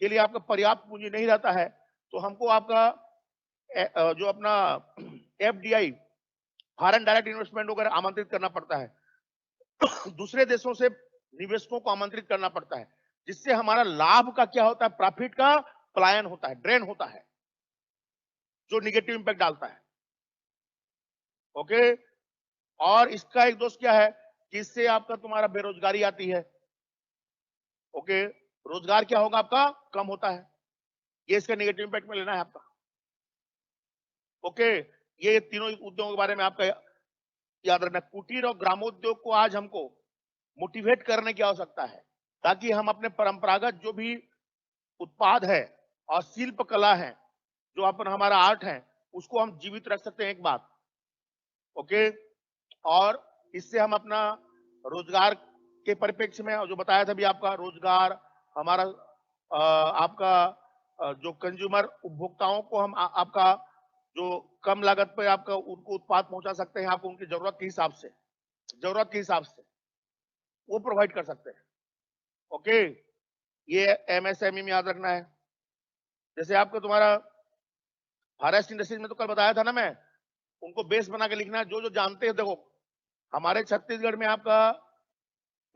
के लिए आपका पर्याप्त पूंजी नहीं रहता है, तो हमको आपका जो अपना एफडीआई, फॉरेन डायरेक्ट इन्वेस्टमेंट वगैरह आमंत्रित करना पड़ता है, दूसरे देशों से निवेशकों को आमंत्रित करना पड़ता है, जिससे हमारा लाभ का क्या होता है, प्रॉफिट का पलायन होता है, ड्रेन होता है, जो निगेटिव इंपैक्ट डालता है, ओके। और इसका एक दोष क्या है कि इससे आपका तुम्हारा बेरोजगारी आती है, ओके। रोजगार क्या होगा, आपका कम होता है, ये इसका निगेटिव इंपैक्ट में लेना है आपका, ओके। ये तीनों उद्योगों के बारे में आपका याद रखना। कुटीर और ग्रामोद्योग को आज हमको मोटिवेट करने की आवश्यकता है, ताकि हम अपने परंपरागत जो भी उत्पाद है और शिल्प कला है, जो अपन हमारा आर्ट है, उसको हम जीवित रख सकते हैं, एक बात, ओके। और इससे हम अपना रोजगार के परिप्रेक्ष्य में, जो बताया था भी आपका रोजगार, हमारा आपका जो कंज्यूमर उपभोक्ताओं को हम आपका जो कम लागत पे आपका उनको उत्पाद पहुंचा सकते हैं, आपको उनकी जरूरत के हिसाब से वो प्रोवाइड कर सकते हैं, ओके। ये एमएसएमई में याद रखना है। जैसे आपको तुम्हारा फॉरेस्ट इंडस्ट्रीज में तो कल बताया था ना मैं, उनको बेस बना के लिखना है, जो जो जानते हैं। देखो हमारे छत्तीसगढ़ में आपका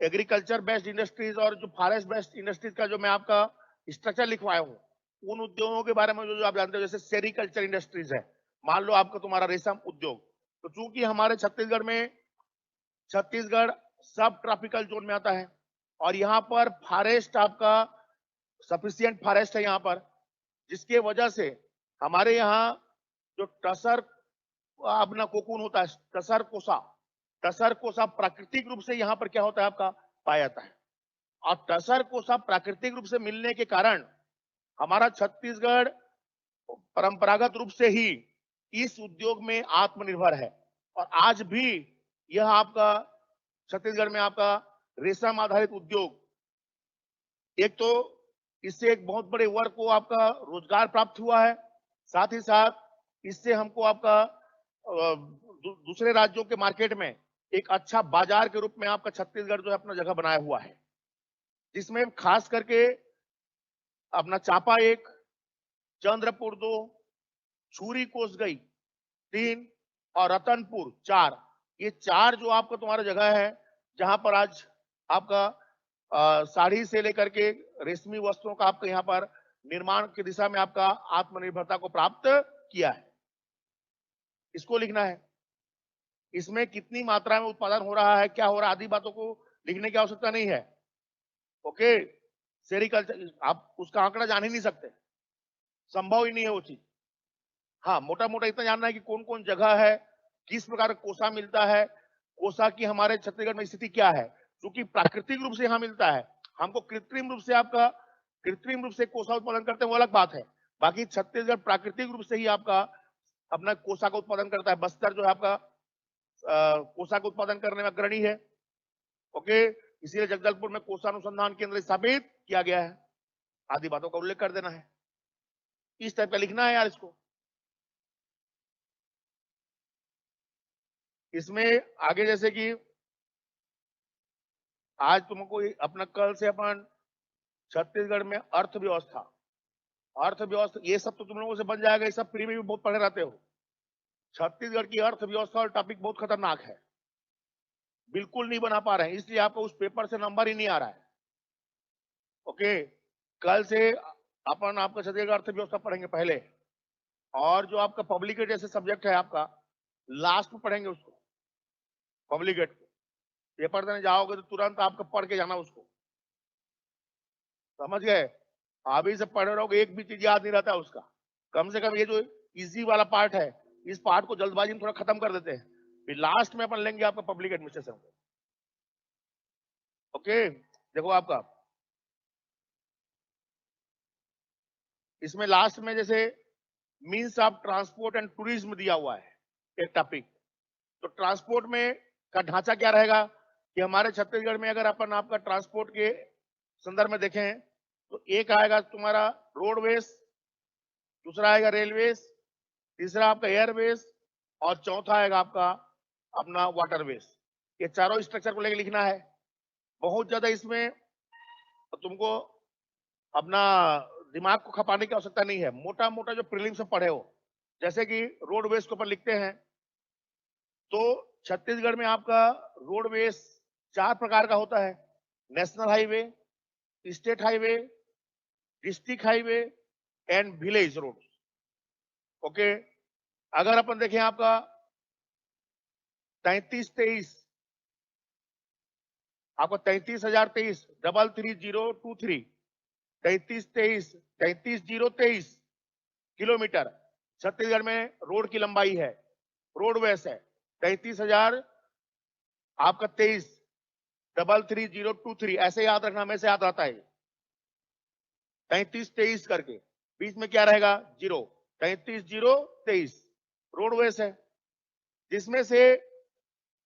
एग्रीकल्चर बेस्ड इंडस्ट्रीज और जो फॉरेस्ट बेस्ड इंडस्ट्रीज का जो मैं आपका स्ट्रक्चर लिखवाया हूँ, उन उद्योगों के बारे में जो जो आप जानते हो, जैसे सेरिकल्चर इंडस्ट्रीज है, मान लो आपका तुम्हारा रेशम उद्योग, तो चूंकि हमारे छत्तीसगढ़ सब ट्रॉपिकल जोन में आता है, और यहाँ पर फॉरेस्ट आपका सफिशियंट फॉरेस्ट है यहाँ पर, जिसके वजह से हमारे यहाँ जो टसर अपना कोकून होता है, टसर कोसा प्राकृतिक रूप से यहाँ पर क्या होता है, आपका पाया जाता है, और टसर कोसा प्राकृतिक रूप से मिलने के कारण हमारा छत्तीसगढ़ परंपरागत रूप से ही इस उद्योग में आत्मनिर्भर है। और आज भी यह आपका छत्तीसगढ़ में आपका रेशम आधारित उद्योग, एक तो इससे एक बहुत बड़े वर्ग को आपका रोजगार प्राप्त हुआ है, साथ ही साथ इससे हमको आपका दूसरे राज्यों के मार्केट में एक अच्छा बाजार के रूप में आपका छत्तीसगढ़ जो है अपना जगह बनाया हुआ है, जिसमें खास करके अपना चापा 1, चंद्रपुर 2, छुरी कोसगई 3 और रतनपुर 4, ये 4 जो आपका तुम्हारा जगह है जहां पर आज आपका साड़ी से लेकर के रेशमी वस्त्रों का आपका यहाँ पर निर्माण की दिशा में आपका आत्मनिर्भरता को प्राप्त किया है। इसको लिखना है, इसमें कितनी मात्रा में उत्पादन हो रहा है, क्या हो रहा है, आदि बातों को लिखने की आवश्यकता नहीं है। ओके, सेरिकल्चर आप उसका आंकड़ा जान ही नहीं सकते, संभव ही नहीं है वो चीज। हाँ, मोटा मोटा इतना जानना है कि कौन कौन जगह है, किस प्रकार का कोसा मिलता है, कोसा की हमारे छत्तीसगढ़ में स्थिति क्या है, क्योंकि प्राकृतिक रूप से यहाँ मिलता है। हमको कृत्रिम रूप से कोसा उत्पादन करते हैं वो अलग बात है, बाकी छत्तीसगढ़ प्राकृतिक रूप से ही आपका अपना कोसा का उत्पादन करता है। बस्तर जो है आपका कोसा का उत्पादन करने में अग्रणी है। ओके, इसीलिए जगदलपुर में कोसा अनुसंधान केंद्र स्थापित किया गया है, आदि बातों का उल्लेख कर देना है। इस टाइप का लिखना है यार इसको। इसमें आगे जैसे कि आज तुमको अपना कल से अपन छत्तीसगढ़ में अर्थव्यवस्था ये सब तो तुम लोगों से बन जाएगा, ये सब प्री में भी बहुत पढ़े रहते हो। छत्तीसगढ़ की अर्थव्यवस्था और टॉपिक बहुत खतरनाक है, बिल्कुल नहीं बना पा रहे हैं, इसलिए आपको उस पेपर से नंबर ही नहीं आ रहा है। ओके, कल से अपन आपका छत्तीसगढ़ अर्थव्यवस्था पढ़ेंगे पहले, और जो आपका पब्लिकेट जैसे सब्जेक्ट है आपका लास्ट में पढ़ेंगे उसको। पब्लिकेट पेपर देने जाओगे तो तुरंत आपको पढ़ के जाना उसको, समझ गए। अभी से पढ़ रहोगे एक भी चीज याद नहीं रहता उसका। कम से कम ये जो इजी वाला पार्ट है, इस पार्ट को जल्दबाजी में थोड़ा खत्म कर देते हैं, फिर लास्ट में अपन लेंगे आपका पब्लिक एडमिनिस्ट्रेशन को। ओके, देखो आपका इसमें लास्ट में जैसे means of transport and tourism दिया हुआ है एक टॉपिक। तो ट्रांसपोर्ट में का ढांचा क्या रहेगा कि हमारे छत्तीसगढ़ में अगर अपन आपका ट्रांसपोर्ट के संदर्भ में देखें तो एक आएगा तुम्हारा रोडवेज, दूसरा आएगा रेलवेज, तीसरा आपका एयरवेज, और चौथा आएगा आपका अपना वाटरवेज। ये चारों स्ट्रक्चर को लेकर लिखना है। बहुत ज्यादा इसमें तुमको अपना दिमाग को खपाने की आवश्यकता नहीं है, मोटा मोटा जो प्रीलिम्स में पढ़े हो, जैसे कि रोडवेज के ऊपर लिखते हैं तो छत्तीसगढ़ में आपका रोडवेज 4 प्रकार का होता है: national highway, state highway, district highway and village road. Okay, अगर अपन देखें आपका 3323 आपको 33,023 33023 33,023 किलोमीटर छत्तीसगढ़ में रोड की लंबाई है, रोडवेज है 33,000 आपका 33023, ऐसे याद रखना, हमेशा याद रहता है 3323 करके, बीच में क्या रहेगा 0, 33,023 रोडवेज है। जिसमें से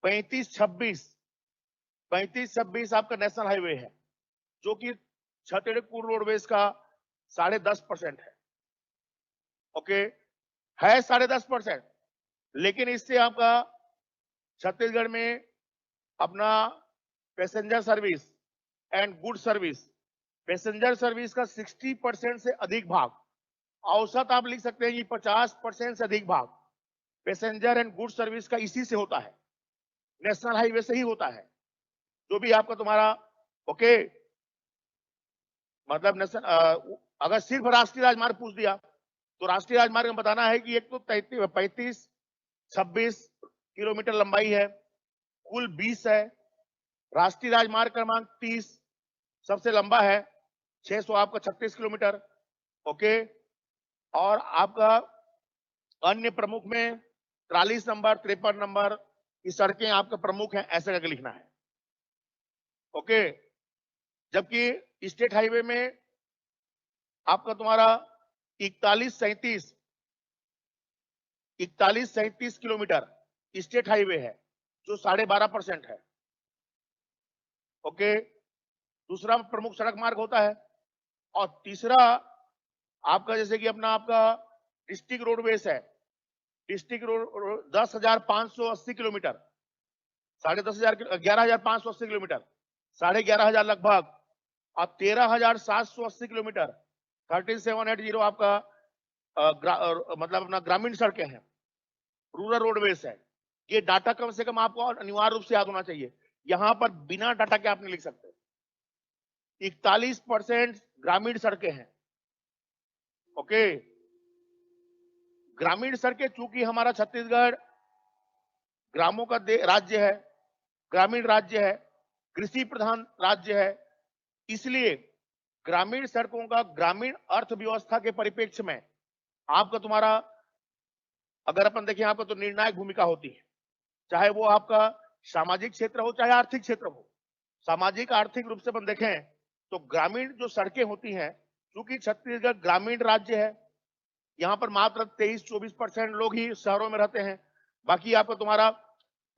3526 आपका नेशनल हाईवे है, जो कि छत्तीसगढ़ रोडवेज का 10.5% है। ओके, है 10.5%, लेकिन इससे आपका छत्तीसगढ़ में अपना passenger service and good service, passenger service का 60% से अधिक भाग, औसत आप लिख सकते हैं कि 50% से अधिक भाग पैसेंजर एंड गुड सर्विस का इसी से होता है, नेशनल हाईवे से ही होता है। जो भी आपका तुम्हारा ओके मतलब अगर सिर्फ राष्ट्रीय राजमार्ग पूछ दिया तो राष्ट्रीय राजमार्ग में बताना है कि एक तो 35-26 किलोमीटर लंबाई है, कुल 20 है। राष्ट्रीय राजमार्ग क्रमांक 30 सबसे लंबा है, 600 आपका 36 किलोमीटर। ओके, और आपका अन्य प्रमुख में 43 नंबर 53 नंबर की सड़कें आपके प्रमुख हैं, ऐसे करके लिखना है। ओके, जबकि स्टेट हाईवे में आपका तुम्हारा 41-37 किलोमीटर स्टेट हाईवे है, जो 12.5% है। ओके, दूसरा प्रमुख सड़क मार्ग होता है। और तीसरा आपका जैसे कि आपका डिस्ट्रिक्ट रोडवेज है, डिस्ट्रिक्ट रोड 10,580 किलोमीटर, 10,500 11,580 किलोमीटर, 11,500 लगभग, और 13,780 किलोमीटर 13780 आपका मतलब अपना ग्रामीण सड़कें हैं, रूरल रोडवेज है। ये डाटा कम से कम आपको अनिवार्य रूप से याद होना चाहिए। यहां पर बिना डाटा के आप नहीं लिख सकते। 41% ग्रामीण सड़कें हैं। ओके, ग्रामीण सड़कें, चूंकि हमारा छत्तीसगढ़ ग्रामों का राज्य है, ग्रामीण राज्य है, कृषि प्रधान राज्य है, इसलिए ग्रामीण सड़कों का ग्रामीण अर्थव्यवस्था के परिप्रेक्ष्य में आपका तुम्हारा, अगर अपन देखें आपका, तो निर्णायक भूमिका होती है। चाहे वो आपका सामाजिक क्षेत्र हो, चाहे आर्थिक क्षेत्र हो। सामाजिक आर्थिक रूप से अपन देखें तो ग्रामीण जो सड़कें होती हैं, क्योंकि छत्तीसगढ़ ग्रामीण राज्य है, यहाँ पर मात्र 23-24% लोग ही शहरों में रहते हैं। बाकी आपका तुम्हारा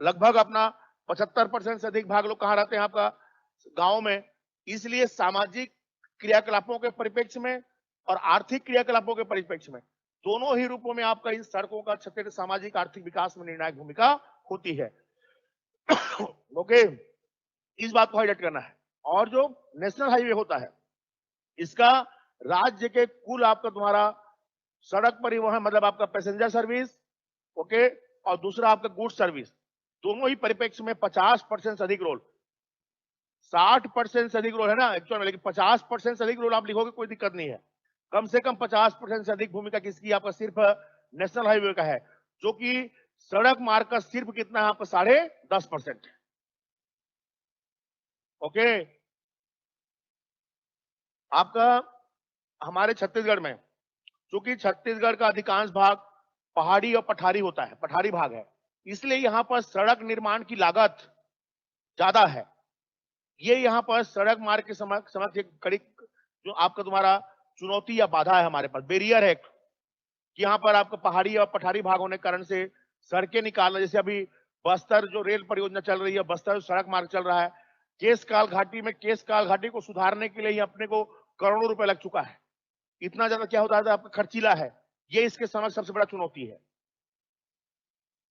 लगभग अपना 75% से अधिक भाग लोग कहाँ रहते हैं, आपका गांव में। इसलिए सामाजिक क्रियाकलापों के परिप्रेक्ष्य में और आर्थिक क्रियाकलापों के परिप्रेक्ष्य में, दोनों ही रूपों में आपका इन सड़कों का छत्तीसगढ़ सामाजिक आर्थिक विकास में निर्णायक भूमिका होती है। ओके, इस बात को हाईलाइट करना है। और जो नेशनल हाईवे होता है, इसका राज्य के कुल आपका तुम्हारा सड़क परिवहन, मतलब आपका पैसेंजर सर्विस, ओके, और दूसरा आपका गुड्स सर्विस, दोनों ही परिप्रेक्ष्य में 50% से अधिक रोल, 60% से अधिक रोल है ना एक्चुअल में, लेकिन 50% से अधिक रोल आप लिखोगे कोई दिक्कत नहीं है। कम से कम 50% से अधिक भूमिका किसकी, आपका सिर्फ नेशनल हाईवे का है, जो कि सड़क मार्ग का सिर्फ कितना है, आपका 10.5% है। ओके, आपका हमारे छत्तीसगढ़ में, क्योंकि छत्तीसगढ़ का अधिकांश भाग पहाड़ी और पठारी होता है, पठारी भाग है, इसलिए यहां पर सड़क निर्माण की लागत ज्यादा है। ये यहाँ पर सड़क मार्ग के समक्ष एक कड़ी जो आपका तुम्हारा चुनौती या बाधा है, हमारे पास बैरियर है कि यहाँ पर आपका पहाड़ी और पठारी भाग होने के कारण से सड़कें निकालना, जैसे अभी बस्तर जो रेल परियोजना चल रही है, बस्तर सड़क मार्ग चल रहा है, केशकाल घाटी में, केशकाल घाटी को सुधारने के लिए ही अपने को करोड़ों रुपए लग चुका है। इतना ज्यादा क्या होता है, आपका खर्चीला है, ये इसके समक्ष सबसे बड़ा चुनौती है।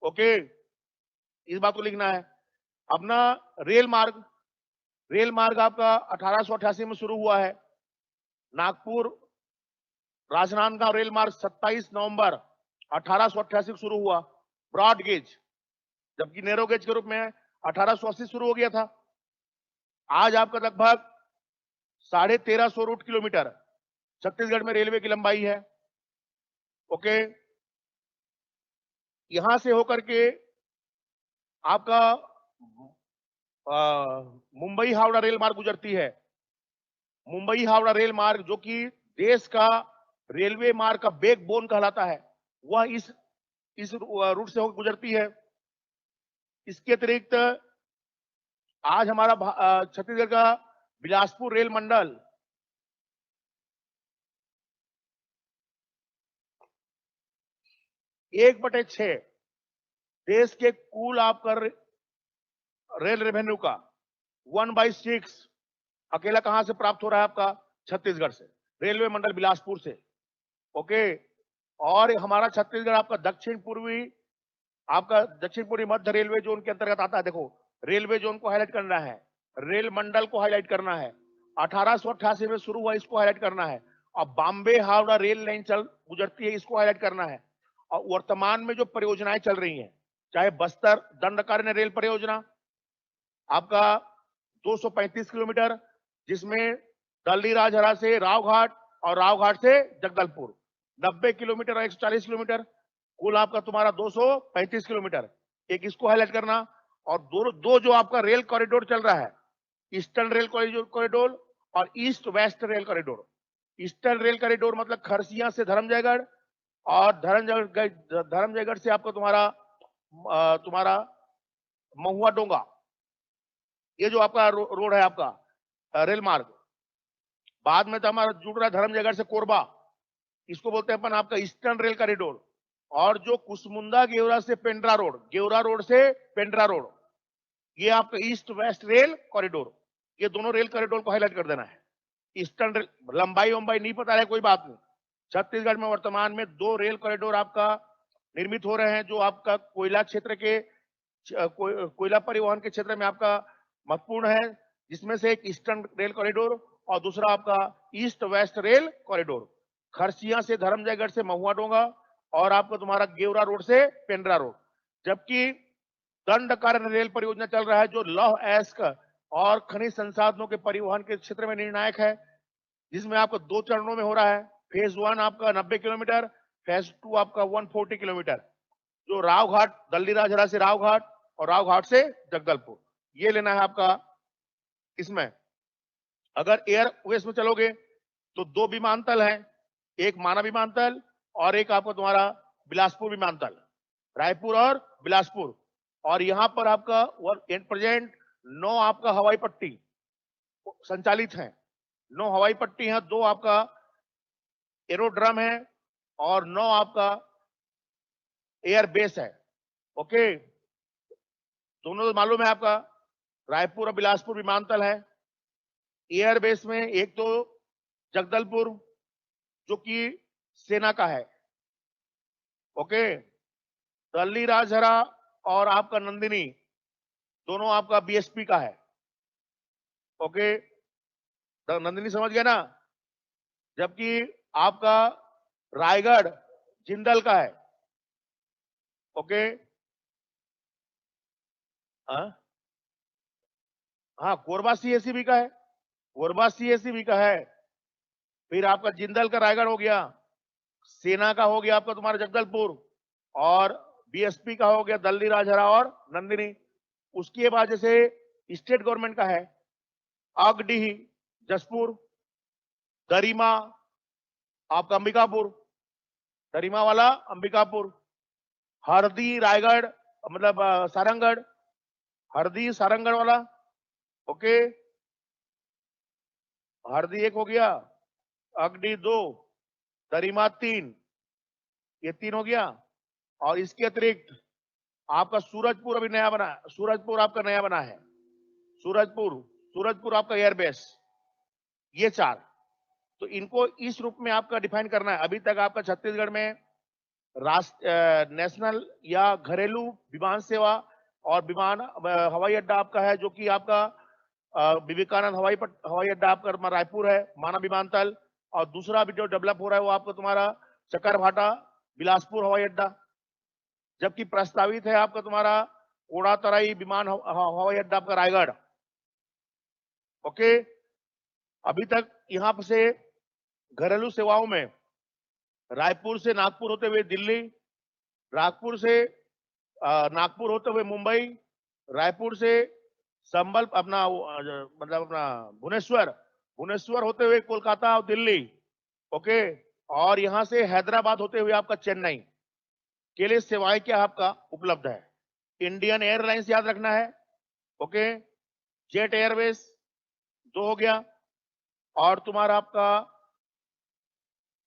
ओके, इस बात को लिखना है। अपना रेल मार्ग आपका 1888 में शुरू हुआ है। नागपुर राजनांदगांव रेल मार्ग 27 नवंबर 1888 को शुरू हुआ, ब्रॉड गेज, जबकि नैरो गेज के रूप में 1880 शुरू हो गया था। आज आपका लगभग 1350 रूट किलोमीटर छत्तीसगढ़ में रेलवे की लंबाई है। ओके, यहां से होकर के आपका मुंबई हावड़ा रेल मार्ग गुजरती है। मुंबई हावड़ा रेल मार्ग, जो कि देश का रेलवे मार्ग का बैकबोन कहलाता है, वह इस रूट से होकर गुजरती है। इसके अतिरिक्त आज हमारा छत्तीसगढ़ का बिलासपुर रेल मंडल 1/6 देश के कुल आपका रेल रेवेन्यू का 1/6 अकेला कहां से प्राप्त हो रहा है, आपका छत्तीसगढ़ से, रेलवे मंडल बिलासपुर से। ओके, और हमारा छत्तीसगढ़ आपका दक्षिण पूर्वी मध्य रेलवे जोन के अंतर्गत आता है। देखो, रेलवे जोन को हाईलाइट करना है, रेल मंडल को हाईलाइट करना है, 1888 में शुरू हुआ, इसको हाईलाइट करना है, और बॉम्बे हावड़ा रेल लाइन गुजरती है, इसको हाईलाइट करना है। और वर्तमान में जो परियोजनाएं चल रही हैं, चाहे बस्तर दंडकारण्य रेल परियोजना आपका 235 किलोमीटर, जिसमें दल्ली राजहरा से रावघाट और रावघाट से जगदलपुर 90 किलोमीटर और 140 किलोमीटर, कुल आपका तुम्हारा 235 किलोमीटर, एक इसको हाईलाइट करना। और दो जो आपका रेल कॉरिडोर चल रहा है, ईस्टर्न रेल कॉरिडोर और east west rail corridor. Eastern rail corridor मतलब खरसिया से धर्मजयगढ़, और धर्मजयगढ़ से आपको तुम्हारा महुआ डोंगा, ये जो आपका रोड है, आपका रेल मार्ग, बाद में तो हमारा जुड़ रहा है धर्मजयगढ़ से कोरबा, इसको बोलते हैं अपन आपका ईस्टर्न रेल कॉरिडोर। और जो कुसमुंदा गेवरा से पेंड्रा रोड, गेवरा रोड से पेंड्रा रोड, ये आपका ईस्ट वेस्ट रेल कॉरिडोर, ये दोनों रेल कॉरिडोर को हाईलाइट कर देना है। ईस्टर्न रेल लंबाई वंबाई नहीं पता है, कोई बात नहीं। छत्तीसगढ़ में वर्तमान में 2 रेल कॉरिडोर आपका निर्मित हो रहे हैं, जो आपका कोयला क्षेत्र के कोयला परिवहन के क्षेत्र में आपका महत्वपूर्ण है, जिसमें से एक ईस्टर्न रेल कॉरिडोर और दूसरा आपका east west rail corridor, Kharsia से धर्मजयगढ़ से महुआ डोंगा और आपका तुम्हारा गेवरा रोड से पेंड्रा रोड। जबकि दंडकारण्य रेल परियोजना चल रहा है, जो लौह अयस्क और खनिज संसाधनों के परिवहन के क्षेत्र में निर्णायक है, जिसमें आपको 2 चरणों में हो रहा है। फेज 1 आपका 90 किलोमीटर, फेज 2 आपका 140 किलोमीटर, जो रावघाट, दल्लीराजहरा से रावघाट और रावघाट से जगदलपुर, ये लेना है आपका। इसमें अगर एयरवेज में चलोगे तो 2 विमानतल हैं, एक माना विमानतल और एक आपका तुम्हारा बिलासपुर विमानतल, रायपुर और बिलासपुर। और यहां पर आपका प्रेजेंट 9 आपका हवाई पट्टी संचालित है, 9 हवाई पट्टी है, 2 आपका एरोड्रम है और 9 आपका एयर बेस है। ओके, दोनों मालूम है आपका, रायपुर और बिलासपुर विमानतल है। एयर बेस में एक तो जगदलपुर जो कि सेना का है, ओके, दल्लीराजहरा और आपका नंदिनी दोनों आपका बीएसपी का है। ओके, नंदिनी समझ गया ना। जबकि आपका रायगढ़ जिंदल का है। ओके, हाँ कोरबा सीएससीबी का है, कोरबा सीएससीबी का है। फिर आपका जिंदल का रायगढ़ हो गया, सेना का हो गया आपका तुम्हारा जगदलपुर, और बीएसपी का हो गया दल्लीराजहरा और नंदिनी। उसके बाद जैसे स्टेट गवर्नमेंट का है, अगडीही जसपुर, दरिमा आपका अंबिकापुर, दरिमा वाला अंबिकापुर, हरदी रायगढ़ मतलब सारंगगढ़, हरदी सारंगगढ़ वाला। ओके, हरदी एक हो गया, अगडी 2, दरिमा 3, ये 3 हो गया। और इसके अतिरिक्त आपका सूरजपुर अभी नया बना है, सूरजपुर आपका नया बना है, सूरजपुर, सूरजपुर आपका एयरबेस, ये 4। तो इनको इस रूप में आपका डिफाइन करना है। अभी तक आपका छत्तीसगढ़ में नेशनल या घरेलू विमान सेवा और विमान हवाई अड्डा आपका है, जो कि आपका विवेकानंद हवाई अड्डा आपका रायपुर है, माना विमानतल। और दूसरा भी जो डेवलप हो रहा है वो आपका तुम्हारा चकरभाटा बिलासपुर हवाई अड्डा। जबकि प्रस्तावित है आपका तुम्हारा कोड़ातराई विमान हवाई अड्डा आपका रायगढ़। ओके, अभी तक यहां से घरेलू सेवाओं में रायपुर से नागपुर होते हुए दिल्ली, नागपुर से नागपुर होते हुए मुंबई, रायपुर से संबल अपना मतलब अपना भुवनेश्वर, भुवनेश्वर होते हुए कोलकाता और दिल्ली। ओके, और यहां से हैदराबाद होते हुए आपका चेन्नई के लिए सेवाएं क्या आपका उपलब्ध है। इंडियन एयरलाइंस याद रखना है। ओके, जेट एयरवेज 2 हो गया, और तुम्हारा आपका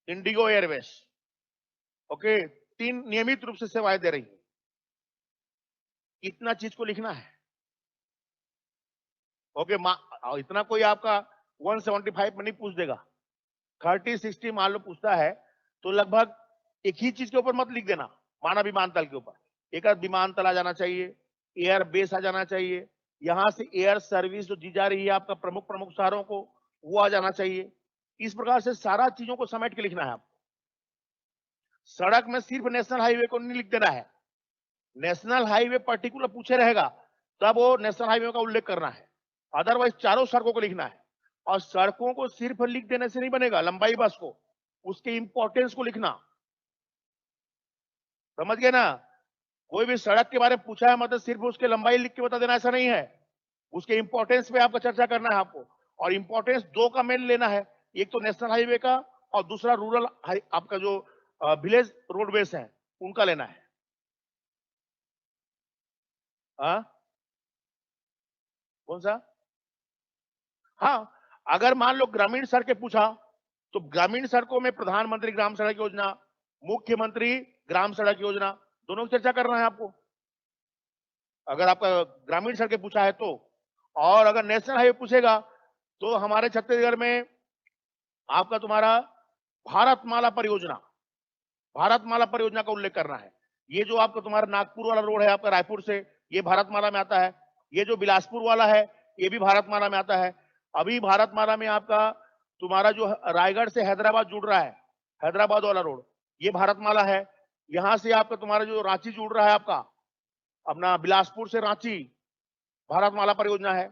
इंडिगो एयरवेज। ओके, 3 नियमित रूप से सेवाएं दे रही है। इतना चीज को लिखना है। ओके, इतना कोई आपका 175 में नहीं पूछ देगा, 30-60 मान लो पूछता है तो लगभग एक ही चीज के ऊपर मत लिख देना। माना विमानतल के ऊपर एक विमानतल आ जाना चाहिए, एयर बेस आ जाना चाहिए, यहां से एयर सर्विस जो दी जा रही है आपका प्रमुख प्रमुख शहरों को, वो आ जाना चाहिए। इस प्रकार से सारा चीजों को समेट के लिखना है आपको। सड़क में सिर्फ नेशनल हाईवे को नहीं लिख देना है, नेशनल हाईवे पर्टिकुलर पूछे रहेगा तब वो नेशनल हाईवे का उल्लेख करना है, अदरवाइज चारों सड़कों को लिखना है। और सड़कों को सिर्फ लिख देने से नहीं बनेगा, लंबाई बस को, उसके इंपॉर्टेंस को लिखना। समझ गए ना। कोई भी सड़क के बारे में पूछा है मतलब सिर्फ उसके लंबाई लिख के बता देना, ऐसा नहीं है, उसके इंपॉर्टेंस पे आपको चर्चा करना है आपको। और इंपॉर्टेंस 2 का मेन लेना है, एक तो नेशनल हाईवे का और दूसरा रूरल आपका जो विलेज रोडवेज है उनका लेना है। कौन सा? हाँ, अगर मान लो ग्रामीण सड़कें पूछा, तो ग्रामीण सड़कों में प्रधानमंत्री ग्राम सड़क योजना, मुख्यमंत्री ग्राम सड़क योजना, दोनों की चर्चा करना है आपको, अगर आपका ग्रामीण सड़कें पूछा है तो। और अगर नेशनल हाईवे पूछेगा तो हमारे छत्तीसगढ़ में आपका तुम्हारा भारतमाला परियोजना, भारतमाला परियोजना का उल्लेख करना है। ये जो आपका तुम्हारा नागपुर वाला रोड है आपका रायपुर से, ये भारतमाला में आता है। ये जो बिलासपुर वाला है ये भी भारतमाला में आता है। अभी भारतमाला में आपका तुम्हारा जो रायगढ़ से हैदराबाद जुड़ रहा है, हैदराबाद वाला रोड, ये भारतमाला है। यहां से आपका तुम्हारा जो रांची जुड़ रहा है आपका अपना बिलासपुर से रांची, भारतमाला परियोजना है।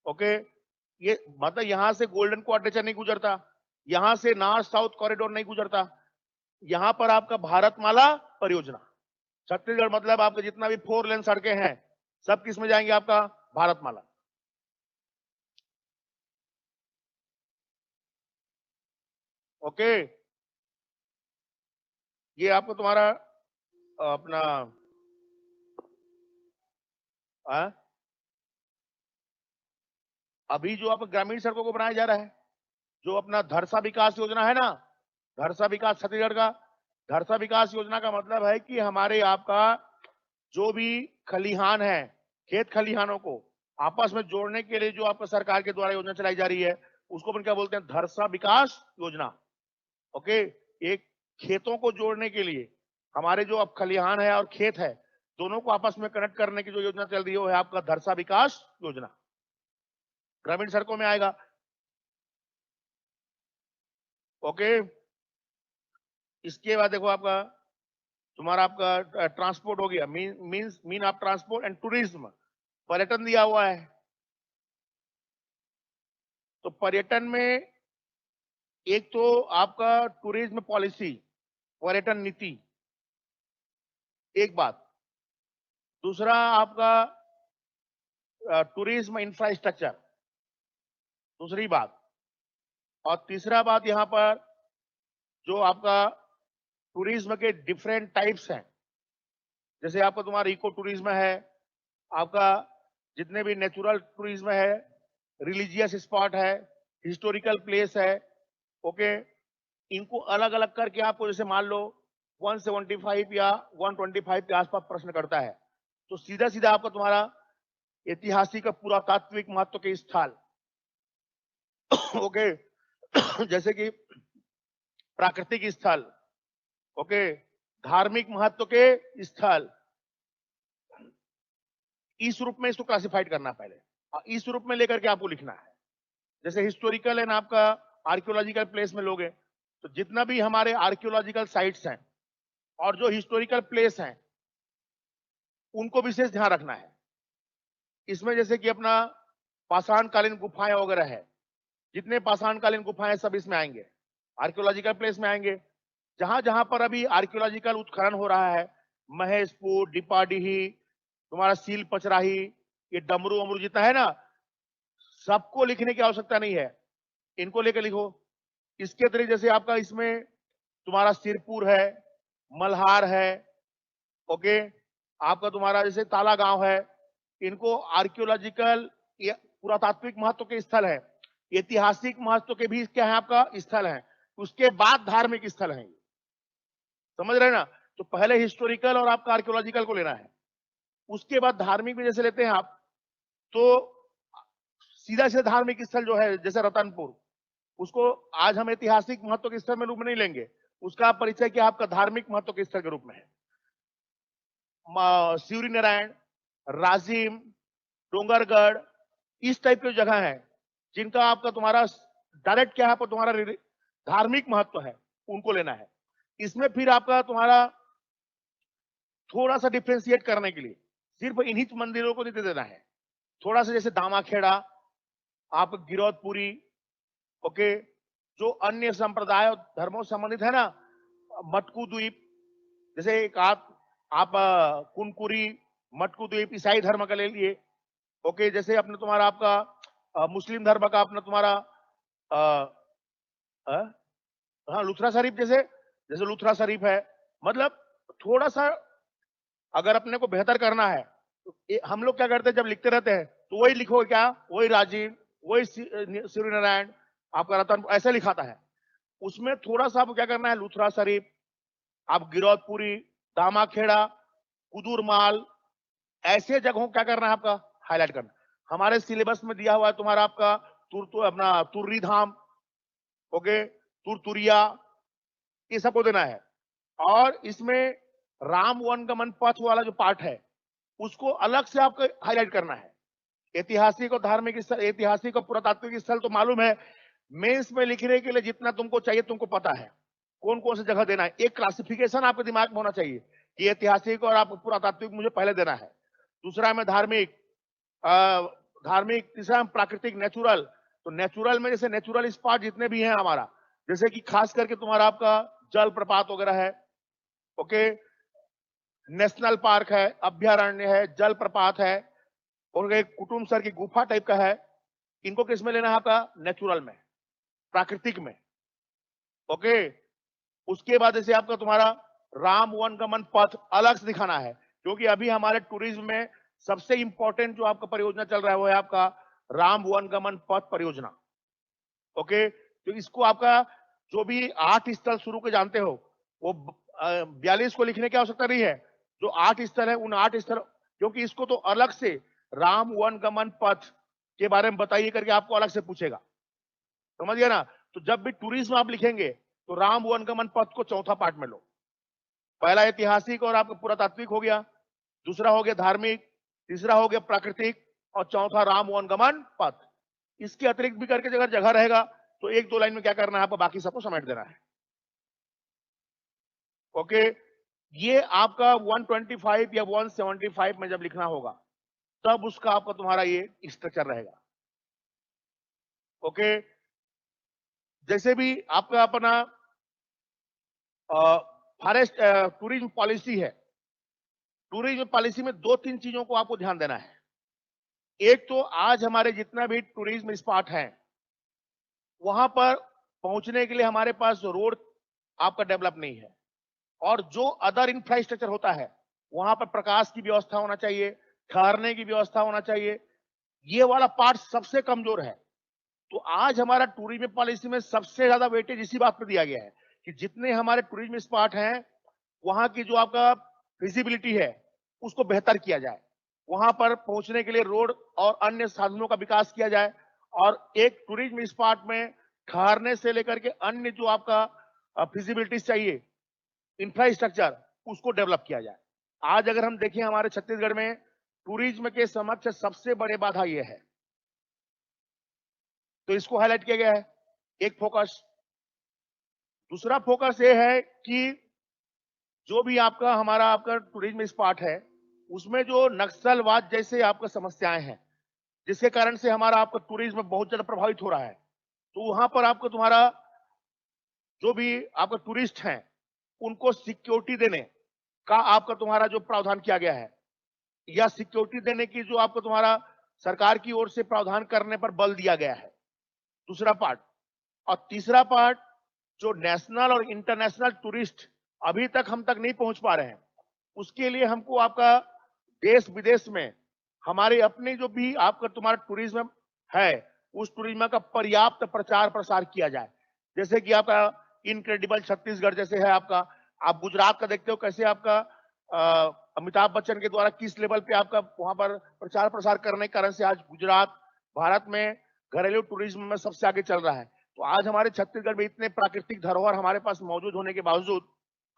ओके, ये मतलब यहां से गोल्डन क्वाड्रेचर नहीं गुजरता, यहां से नॉर्थ साउथ कॉरिडोर नहीं गुजरता, यहां पर आपका भारतमाला परियोजना। छत्तीसगढ़ मतलब आपका जितना भी 4 लेन सड़कें हैं सब किस में जाएंगे, आपका भारतमाला। ओके, ये आपको तुम्हारा अपना अभी जो आप ग्रामीण सड़कों को बनाया जा रहा है, जो अपना धरसा विकास योजना है ना, धरसा विकास छत्तीसगढ़ का, धरसा विकास योजना का मतलब है कि हमारे आपका जो भी खलिहान है, खेत खलिहानों को आपस में जोड़ने के लिए जो आपका सरकार के द्वारा योजना चलाई जा रही है, उसको अपन क्या बोलते हैं, धरसा विकास योजना। ओके, एक खेतों को जोड़ने के लिए हमारे जो अब खलिहान है और खेत है दोनों को आपस में कनेक्ट करने की जो योजना चल रही है आपका धरसा विकास योजना, ग्रामीण सड़कों में आएगा। ओके, इसके बाद देखो आपका तुम्हारा आपका ट्रांसपोर्ट हो गया, mean of transport and tourism, पर्यटन दिया हुआ है। तो पर्यटन में एक तो आपका टूरिज्म पॉलिसी, पर्यटन नीति, एक बात। दूसरा आपका टूरिज्म इंफ्रास्ट्रक्चर, दूसरी बात। और तीसरा बात यहां पर जो आपका टूरिज्म के डिफरेंट टाइप्स हैं, जैसे आपका तुम्हारा इको टूरिज्म है, आपका जितने भी नेचुरल टूरिज्म है, रिलीजियस स्पॉट है, हिस्टोरिकल प्लेस है। ओके, इनको अलग अलग करके आपको जैसे मान लो 175 या 125 के आसपास प्रश्न करता है, तो सीधा सीधा आपका तुम्हारा ऐतिहासिक पुरातात्विक महत्व के स्थल, ओके, जैसे कि प्राकृतिक स्थल, ओके, धार्मिक महत्व के स्थल, इस रूप में इसको क्लासिफाइड करना पहले, और इस रूप में लेकर के आपको लिखना है। जैसे हिस्टोरिकल एंड आपका आर्कियोलॉजिकल प्लेस में लोगे तो जितना भी हमारे आर्कियोलॉजिकल साइट्स हैं और जो हिस्टोरिकल प्लेस हैं उनको विशेष ध्यान रखना है। इसमें जैसे कि अपना पाषाणकालीन गुफाएं वगैरह है, जितने पाषाणकालीन गुफाएं सब इसमें आएंगे, आर्कियोलॉजिकल प्लेस में आएंगे। जहां जहां पर अभी आर्कियोलॉजिकल उत्खनन हो रहा है, महेशपुर, डिपाडीही, तुम्हारा सील पचराही, ये डमरू अमरू जितना है ना, सबको लिखने की आवश्यकता नहीं है, इनको लेकर लिखो। इसके अतिरिक्त जैसे आपका इसमें तुम्हारा सिरपुर है, मल्हार है, ओके, आपका तुम्हारा जैसे ताला गांव है, इनको आर्कियोलॉजिकल पुरातात्विक महत्व के स्थल है, ऐतिहासिक महत्व के भी क्या है आपका स्थल है, उसके बाद धार्मिक स्थल है। समझ रहे हैं ना? तो पहले हिस्टोरिकल और आपका आर्कियोलॉजिकल को लेना है, उसके बाद धार्मिक में जैसे लेते हैं आप, तो सीधा सीधा धार्मिक स्थल जो है जैसे रतनपुर, उसको आज हम ऐतिहासिक महत्व के स्थल में रूप में नहीं लेंगे, उसका परिचय क्या आपका धार्मिक महत्व के स्थल के रूप में है। शिवरी नारायण, राजिम, डोंगरगढ़, इस टाइप की जगह है जिनका आपका तुम्हारा डायरेक्ट क्या है आपका तुम्हारा धार्मिक महत्व है, उनको लेना है। इसमें फिर आपका तुम्हारा थोड़ा सा डिफ्रेंशिएट करने के लिए सिर्फ इन्हीं मंदिरों को नहीं दे देना है, थोड़ा सा जैसे दामाखेड़ा, आप गिरौदपुरी, ओके, जो अन्य संप्रदाय और धर्मों से संबंधित है ना, मटकू द्वीप, जैसे एक आप कुनकुरी, मटकू द्वीप ईसाई धर्म का ले लिए, ओके, जैसे अपने तुम्हारा आपका मुस्लिम धर्म का अपना तुम्हारा हाँ लुथरा शरीफ, जैसे जैसे लुथरा शरीफ है। मतलब थोड़ा सा अगर अपने को बेहतर करना है तो हम लोग क्या करते हैं, जब लिखते रहते हैं तो वही लिखो क्या, वही राजीव, वही सूर्य नारायण, आपका रतन ऐसा लिखाता है। उसमें थोड़ा सा आपको क्या करना है, लुथरा शरीफ, आप गिरौदपुरी, दामाखेड़ा, कुदुरमाल, ऐसे जगहों को क्या करना है आपका, हाईलाइट करना। हमारे सिलेबस में दिया हुआ है तुम्हारा आपका अपना तुर्री धाम, ओके, तुरतुरिया, ये सबको देना है। और इसमें राम वनगमन पथ वाला जो पार्ट है उसको अलग से आपको हाईलाइट करना है। ऐतिहासिक और धार्मिक स्थल, ऐतिहासिक और पुरातात्विक स्थल तो मालूम है, मेंस में लिखने के लिए जितना तुमको चाहिए तुमको पता है कौन कौन सी जगह देना है। एक क्लासिफिकेशन आपके दिमाग में होना चाहिए कि ऐतिहासिक और आपको पुरातात्विक मुझे पहले देना है, दूसरा में धार्मिक, धार्मिक, तीसरा में प्राकृतिक नेचुरल। तो नेचुरल में जैसे नेचुरल स्पॉट जितने भी हैं हमारा, जैसे कि खास करके तुम्हारा आपका जल प्रपात वगैरह है, ओके, नेशनल पार्क है, अभ्यारण्य है, जल प्रपात है, और एक कुटुंब सर की गुफा टाइप का है। इनको किस में लेना है आपका, नेचुरल में, प्राकृतिक में, ओके। उसके बाद जैसे आपका तुम्हारा राम वनगमन पथ अलग से दिखाना है, क्योंकि अभी हमारे टूरिज्म में सबसे इंपॉर्टेंट जो आपका परियोजना चल रहा है वो है आपका राम वनगमन पथ परियोजना, ओके। तो इसको आपका जो भी 8 स्थल शुरू के जानते हो, वो 42 को लिखने की आवश्यकता नहीं है। जो 8 स्थल है उन 8 स्थल, क्योंकि इसको तो अलग से राम वनगमन पथ के बारे में बताइए करके आपको अलग से पूछेगा, समझ गया ना। तो जब भी टूरिज्म आप लिखेंगे तो राम वनगमन पथ को चौथा पार्ट में लो। पहला ऐतिहासिक और आपका पुरातात्विक हो गया, दूसरा हो गया धार्मिक, तीसरा हो गया प्राकृतिक, और चौथा राम वनगमन पथ। इसके अतिरिक्त भी करके अगर जगह रहेगा तो एक दो लाइन में क्या करना है आपको, बाकी सबको समेट देना है, ओके। ये आपका 125 या 175 में जब लिखना होगा तब उसका आपका तुम्हारा ये स्ट्रक्चर रहेगा, ओके। जैसे भी आपका अपना फॉरेस्ट टूरिज्म पॉलिसी है, टूरिज्म पॉलिसी में दो तीन चीजों को आपको ध्यान देना है। एक तो आज हमारे जितना भी टूरिज्म स्पॉट है वहां पर पहुंचने के लिए हमारे पास रोड आपका डेवलप नहीं है, और जो अदर इंफ्रास्ट्रक्चर होता है वहां पर प्रकाश की व्यवस्था होना चाहिए, ठहरने की व्यवस्था होना चाहिए, ये वाला पार्ट सबसे कमजोर है। तो आज हमारा टूरिज्म पॉलिसी में सबसे ज्यादा वेटेज इसी बात पर दिया गया है कि जितने हमारे टूरिज्म स्पॉट हैं वहां की जो आपका विजिबिलिटी है उसको बेहतर किया जाए, वहां पर पहुंचने के लिए रोड और अन्य साधनों का विकास किया जाए, और एक टूरिज्म स्पॉट में ठहरने से लेकर के अन्य जो आपका फिजिबिलिटी चाहिए, इंफ्रास्ट्रक्चर, उसको डेवलप किया जाए। आज अगर हम देखें हमारे छत्तीसगढ़ में टूरिज्म के समक्ष सबसे बड़े बाधा यह है, तो इसको हाईलाइट किया गया है, एक फोकस। दूसरा फोकस ये है कि जो भी आपका हमारा आपका टूरिज्म स्पॉट है उसमें जो नक्सलवाद जैसे आपका समस्याएं हैं जिसके कारण से हमारा आपका टूरिज्म बहुत ज्यादा प्रभावित हो रहा है, तो वहां पर आपको तुम्हारा जो भी आपका टूरिस्ट हैं उनको सिक्योरिटी देने का आपका तुम्हारा जो प्रावधान किया गया है, या सिक्योरिटी देने की जो आपको तुम्हारा सरकार की ओर से प्रावधान करने पर बल दिया गया है, दूसरा पार्ट। और तीसरा पार्ट, जो नेशनल और इंटरनेशनल टूरिस्ट अभी तक हम तक नहीं पहुंच पा रहे हैं, उसके लिए हमको आपका देश विदेश में हमारे अपने जो भी आपका तुम्हारा टूरिज्म है उस टूरिज्म का पर्याप्त प्रचार प्रसार किया जाए। जैसे कि आपका इनक्रेडिबल छत्तीसगढ़ जैसे है आपका, आप गुजरात का देखते हो कैसे आपका अमिताभ बच्चन के द्वारा किस लेवल पे आपका वहां पर प्रचार प्रसार करने के कारण से आज गुजरात भारत में घरेलू टूरिज्म में सबसे आगे चल रहा है। तो आज हमारे छत्तीसगढ़ में इतने प्राकृतिक धरोहर हमारे पास मौजूद होने के बावजूद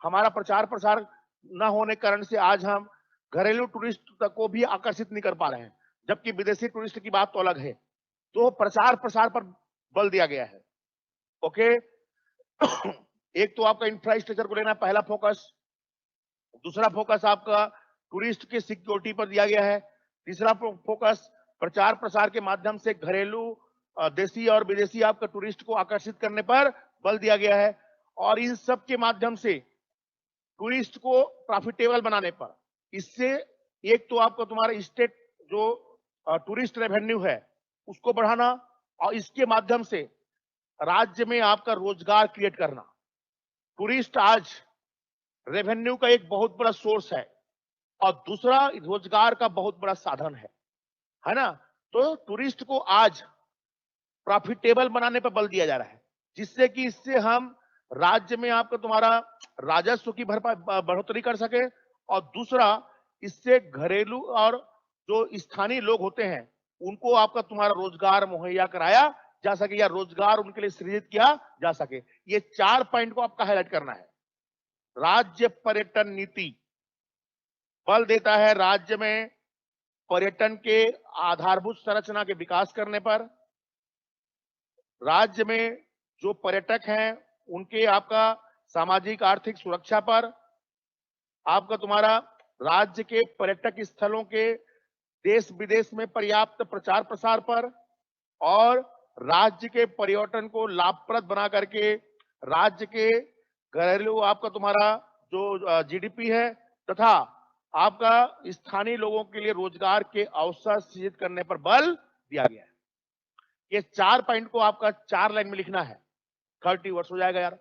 हमारा प्रचार प्रसार न होने के कारण से आज हम घरेलू टूरिस्ट तक को भी आकर्षित नहीं कर पा रहे हैं, जबकि विदेशी टूरिस्ट की बात तो अलग है। तो प्रचार प्रसार पर बल दिया गया है, ओके। एक तो आपका इंफ्रास्ट्रक्चर को लेना पहला फोकस, दूसरा फोकस आपका टूरिस्ट की सिक्योरिटी पर दिया गया है, तीसरा फोकस प्रचार प्रसार के माध्यम से घरेलू देशी और विदेशी आपका टूरिस्ट को आकर्षित करने पर बल दिया गया है, और इन सब के माध्यम से टूरिस्ट को प्रॉफिटेबल बनाने पर, इससे एक तो आपको तुम्हारा स्टेट जो टूरिस्ट रेवेन्यू है उसको बढ़ाना, और इसके माध्यम से राज्य में आपका रोजगार क्रिएट करना। टूरिस्ट आज रेवेन्यू का एक बहुत बड़ा सोर्स है और दूसरा रोजगार का बहुत बड़ा साधन है ना। तो टूरिस्ट को आज प्रॉफिटेबल बनाने पर बल दिया जा रहा है, जिससे कि इससे हम राज्य में आपका तुम्हारा राजस्व की बढ़ोतरी कर सके, और दूसरा इससे घरेलू और जो स्थानीय लोग होते हैं उनको आपका तुम्हारा रोजगार मुहैया कराया जा सके या रोजगार उनके लिए सृजित किया जा सके। ये 4 पॉइंट को आपका हाईलाइट करना है। राज्य पर्यटन नीति बल देता है राज्य में पर्यटन के आधारभूत संरचना के विकास करने पर, राज्य में जो पर्यटक हैं उनके आपका सामाजिक आर्थिक सुरक्षा पर, आपका तुम्हारा राज्य के पर्यटक स्थलों के देश विदेश में पर्याप्त प्रचार प्रसार पर, और राज्य के पर्यटन को लाभप्रद बना करके राज्य के घरेलू आपका तुम्हारा जो जीडीपी है तथा आपका स्थानीय लोगों के लिए रोजगार के अवसर सृजित करने पर बल दिया गया है। ये 4 पॉइंट को आपका 4 लाइन में लिखना है। 30 वर्ष हो जाएगा यार।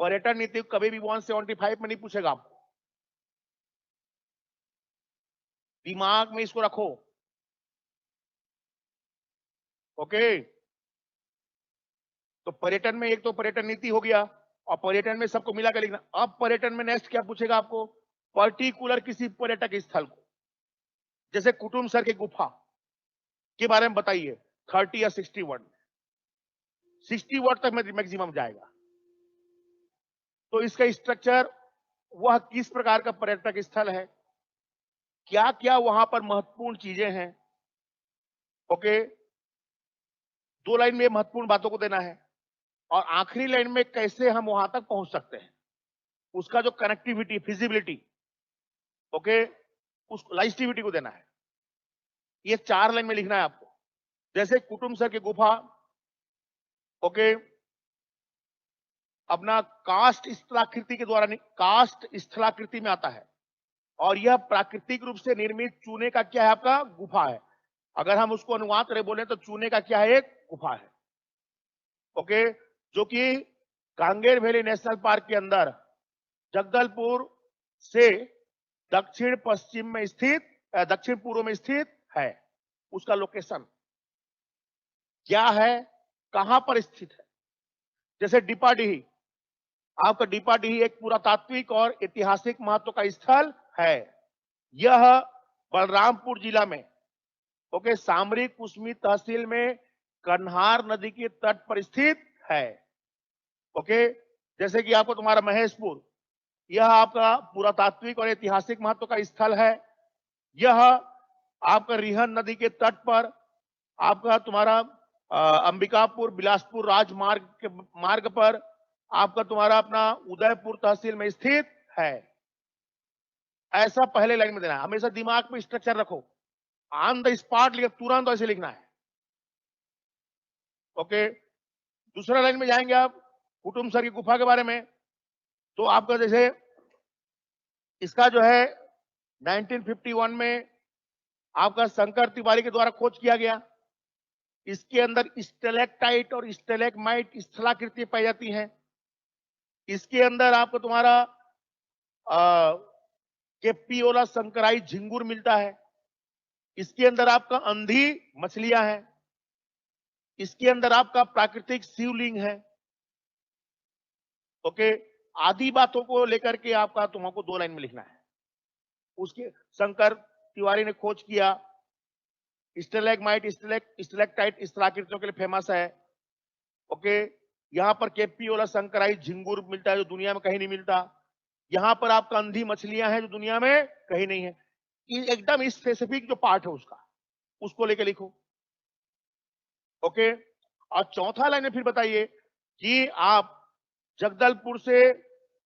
पर्यटन नीति कभी भी 175 में नहीं पूछेगा आपको, दिमाग में इसको रखो। ओके, तो पर्यटन में एक तो पर्यटन नीति हो गया, और पर्यटन में सबको मिला कर लिखना। अब पर्यटन में नेक्स्ट क्या पूछेगा आपको, पर्टिकुलर किसी पर्यटक स्थल को, जैसे कुटुम्बसर की गुफा के बारे में बताइए 30 या 60 वर्ड, 60 वर्ड तक में मैक्सिमम जाएगा। तो इसका स्ट्रक्चर, वह किस प्रकार का पर्यटक स्थल है, क्या क्या वहां पर महत्वपूर्ण चीजें हैं। ओके, 2 लाइन में महत्वपूर्ण बातों को देना है, और आखिरी लाइन में कैसे हम वहां तक पहुंच सकते हैं, उसका जो कनेक्टिविटी फिजिबिलिटी, ओके, उस लाइस्टिविटी को देना है। ये 4 लाइन में लिखना है आपको। जैसे कुटुम्बसर की गुफा, ओके, अपना कास्ट स्थलाकृति के द्वारा, कास्ट स्थलाकृति में आता है, और यह प्राकृतिक रूप से निर्मित चूने का क्या है आपका गुफा है। अगर हम उसको अनुवाद करें बोले तो चूने का क्या है, एक गुफा है। ओके, जो कि कांगेर वैली नेशनल पार्क के अंदर जगदलपुर से दक्षिण पश्चिम में स्थित, दक्षिण पूर्व में स्थित है। उसका लोकेशन क्या है, कहां पर स्थित है। जैसे डिपाडीही, आपका डिपाडीही एक पुरातात्विक और ऐतिहासिक महत्व का स्थल है। यह बलरामपुर जिला में, ओके, सामरी कुसमी तहसील में कन्हार नदी के तट पर स्थित है। ओके, जैसे कि आपको तुम्हारा महेशपुर, यह आपका पुरातात्विक और ऐतिहासिक महत्व का स्थल है। यह आपका रिहन नदी के तट पर आपका तुम्हारा अंबिकापुर बिलासपुर राजमार्ग के मार्ग पर आपका तुम्हारा अपना उदयपुर तहसील में स्थित है। ऐसा पहले लाइन में देना है। हमेशा दिमाग में स्ट्रक्चर रखो, ऑन द स्पॉट लिख, तुरंत ऐसे लिखना है। ओके, दूसरा लाइन में जाएंगे आप कुटुम्बसर की गुफा के बारे में, तो आपका जैसे इसका जो है 1951 में आपका शंकर तिवारी के द्वारा खोज किया गया। इसके अंदर स्टेलेक्टाइट और स्टेलेगमाइट स्थलाकृति पाई जाती हैं। इसके अंदर आपको तुम्हारा केपियोला संकराई झिंगुर मिलता है। इसके अंदर आपका अंधी मछलियां हैं। इसके अंदर आपका प्राकृतिक शिवलिंग है। ओके, आदि बातों को लेकर के आपका तुमको 2 लाइन में लिखना है। उसके शंकर तिवारी ने खोज किया। स्टेलेगमाइट स्टेलेक्टाइट स्थलाकृतियों के लिए फेमस है। ओके, यहां पर केपियोला संकराई झिंगुर मिलता है जो दुनिया में कहीं नहीं मिलता। यहां पर आपका अंधी मछलियां हैं जो दुनिया में कहीं नहीं है। एकदम स्पेसिफिक जो पार्ट है उसका, उसको लेके लिखो। ओके, और चौथा लाइन में फिर बताइए कि आप जगदलपुर से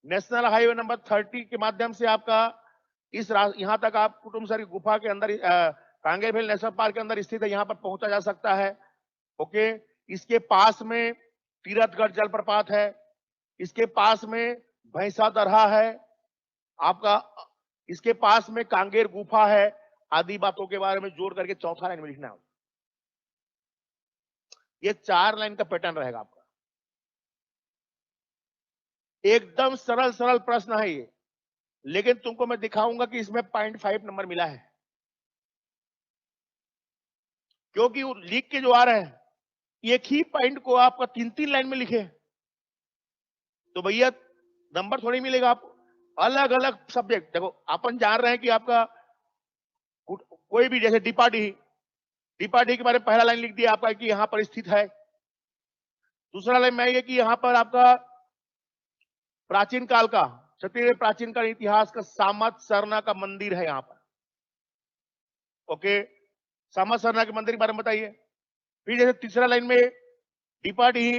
नेशनल हाईवे नंबर 30 के माध्यम से आपका इस यहां तक आप कुटुम्बसर की गुफा के अंदर कांगेर वैली नेशनल पार्क के अंदर स्थित है, यहां पर पहुंचा जा सकता है। ओके, इसके पास में तीरथगढ़ जलप्रपात है। इसके पास में भैंसा दरहा है आपका। इसके पास में कांगेर गुफा है। आदि बातों के बारे में जोड़ करके चौथा लाइन में लिखना है। ये 4 लाइन का पैटर्न रहेगा आपका। एकदम सरल सरल प्रश्न है ये, लेकिन तुमको मैं दिखाऊंगा कि इसमें 0.5 नंबर मिला है, क्योंकि लिख के जो आ रहे हैं एक ही पॉइंट को आपका 3-3 लाइन में लिखे तो भैया नंबर थोड़ी मिलेगा आपको। अलग अलग सब्जेक्ट देखो, अपन जान रहे हैं कि आपका कोई भी जैसे डिपार्टी के बारे में पहला लाइन लिख दिया आपका कि यहां पर स्थित है। दूसरा लाइन में ये कि यहां पर आपका प्राचीन काल का छत्तीसगढ़ प्राचीन काल इतिहास का सामत सरना का मंदिर है यहां पर। ओके, सामत सरना के मंदिर के बारे में बताइए। फिर जैसे तीसरा लाइन में डिपार्टी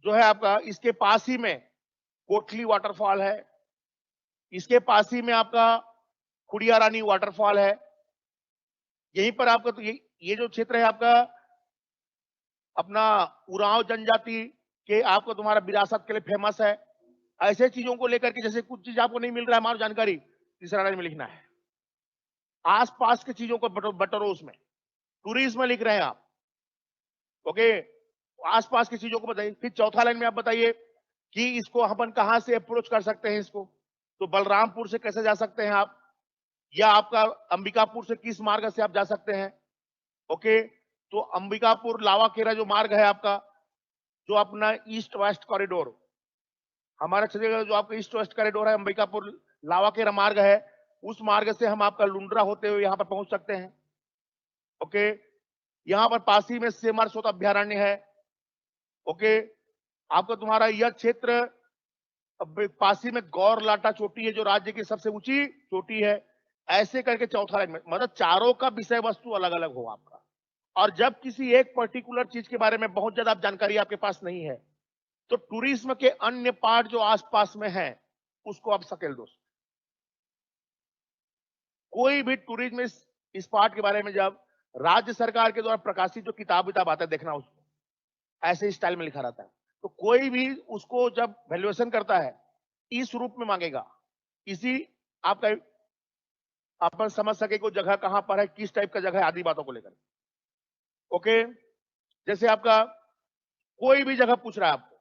जो है आपका, इसके पास ही में कोटली वाटरफॉल है, इसके पास ही में आपका खुड़िया रानी वाटरफॉल है। यहीं पर आपका तो ये जो क्षेत्र है आपका अपना उरांव जनजाति के आपको तुम्हारा विरासत के लिए फेमस है। ऐसे चीजों को लेकर के जैसे कुछ चीज आपको नहीं मिल रहा है हमारी जानकारी, तीसरा लाइन में लिखना है। आसपास की चीजों को बटोरो उसमें, टूरिज्म में लिख रहे हैं आप। ओके, आसपास की चीजों को बताइए। फिर चौथा लाइन में आप बताइए कि इसको अपन कहां से अप्रोच कर सकते हैं इसको। तो बलरामपुर से कैसे जा सकते हैं आप, या आपका अंबिकापुर से किस मार्ग से आप जा सकते हैं। ओके, तो अंबिकापुर लावाकेरा जो मार्ग है आपका, जो अपना ईस्ट वेस्ट कॉरिडोर, हमारा छत्तीसगढ़ जो आपका ईस्ट वेस्ट कॉरिडोर है, अंबिकापुर लावाकेरा मार्ग है, उस मार्ग से हम आपका लुंड्रा होते हुए यहां पर पहुंच सकते हैं। ओके, यहां पर पासी में सेमर सोत अभ्यारण्य है। ओके, आपका तुम्हारा यह क्षेत्र पासी में गौर लाटा चोटी है जो राज्य की सबसे ऊंची चोटी है। ऐसे करके चौथा लाइन में मतलब चारों का विषय वस्तु अलग अलग हो आपका। और जब किसी एक पर्टिकुलर चीज के बारे में बहुत ज्यादा जानकारी आपके पास नहीं है तो टूरिज्म के अन्य पार्ट जो आसपास में है उसको आप सकेल दो। कोई भी टूरिज्म इस पार्ट के बारे में जब राज्य सरकार के द्वारा प्रकाशित जो किताब आता है देखना, उसको ऐसे स्टाइल में लिखा रहता है। तो कोई भी उसको जब वैल्यूएशन करता है इस रूप में मांगेगा, इसी आपका अपन समझ सके को जगह कहां पर है, किस टाइप का जगह है, आदि बातों को लेकर। ओके, जैसे आपका कोई भी जगह पूछ रहा है आपको,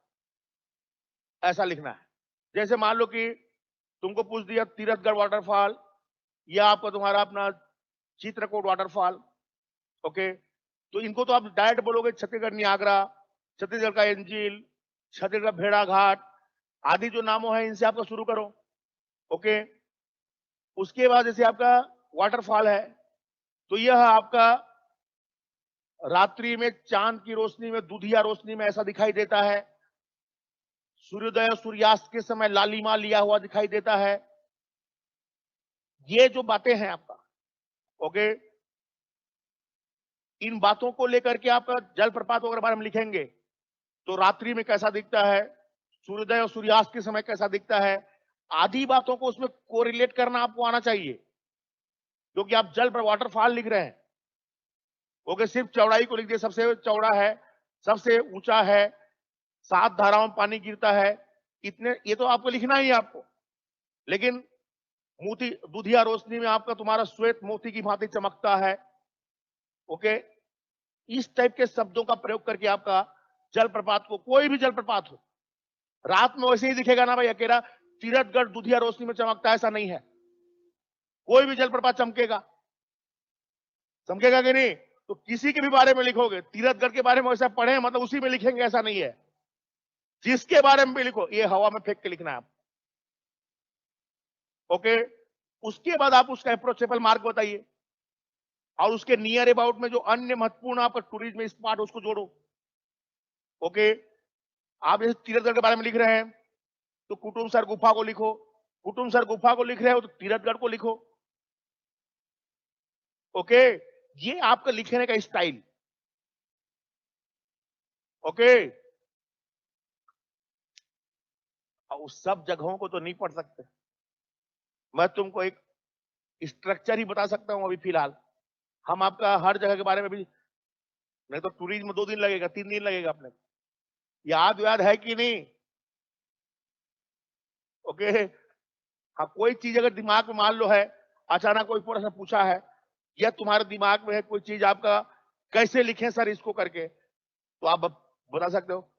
ऐसा लिखना है। जैसे मान लो कि तुमको पूछ दिया तीरथगढ़ वाटरफॉल या आपका तुम्हारा अपना चित्रकूट वाटरफॉल। ओके, तो इनको तो आप डायरेक्ट बोलोगे छत्तीसगढ़ नियाग्रा, छत्तीसगढ़ का एंजिल, छत्तीसगढ़ भेड़ा घाट आदि जो नामों है इनसे आपका शुरू करो। ओके, उसके बाद जैसे आपका वाटरफॉल है तो यह आपका रात्रि में चांद की रोशनी में, दुधिया रोशनी में ऐसा दिखाई देता है। सूर्योदय और सूर्यास्त के समय लालिमा लिया हुआ दिखाई देता है। ये जो बातें हैं आपका, ओके, इन बातों को लेकर के आपका जलप्रपात वगैरह बारे में लिखेंगे तो रात्रि में कैसा दिखता है, सूर्योदय और सूर्यास्त के समय कैसा दिखता है, आदि बातों को उसमें कोरिलेट करना आपको आना चाहिए। क्योंकि आप जल पर वाटरफॉल लिख रहे हैं, ओके, सिर्फ चौड़ाई को लिख दिए, सबसे चौड़ा है, सबसे ऊंचा है, 7 धाराओं में पानी गिरता है, इतने, ये तो आपको लिखना ही है आपको। लेकिन मोती दुधिया रोशनी में आपका तुम्हारा श्वेत मोती की भांति चमकता है। ओके, इस टाइप के शब्दों का प्रयोग करके आपका जलप्रपात को, कोई भी जलप्रपात हो, रात में वैसे ही दिखेगा ना भाई अकेला तीरथगढ़ दुधिया रोशनी में चमकता है, ऐसा नहीं है। कोई भी जलप्रपात चमकेगा, चमकेगा कि नहीं। तो किसी के भी बारे में लिखोगे, तीरथगढ़ के बारे में वैसा पढ़े मतलब उसी में लिखेंगे, ऐसा नहीं है। जिसके बारे में भी लिखो ये हवा में फेंक के लिखना है आप। ओके, उसके बाद आप उसका अप्रोचेबल मार्ग बताइए और उसके नियर अबाउट में जो अन्य महत्वपूर्ण आपका टूरिज्म स्पॉट उसको जोड़ो। ओके, आप जैसे तीरथगढ़ के बारे में लिख रहे हैं तो कुटुमसर गुफा को लिखो, कुटुमसर गुफा को लिख रहे हो तो तीरथगढ़ को लिखो। ओके, ये आपका लिखने का स्टाइल। ओके, उस सब जगहों को तो नहीं पढ़ सकते, मैं तुमको एक स्ट्रक्चर ही बता सकता हूं अभी फिलहाल। हम आपका हर जगह के बारे में भी, नहीं तो टूरिज्म 2 दिन लगेगा, 3 दिन लगेगा अपने, याद याद है कि नहीं। ओके, हाँ, कोई चीज अगर दिमाग में मान लो है, अचानक कोई प्रश्न पूछा है या तुम्हारे दिमाग में है कोई चीज, आपका कैसे लिखें सर इसको करके, तो आप बता सकते हो।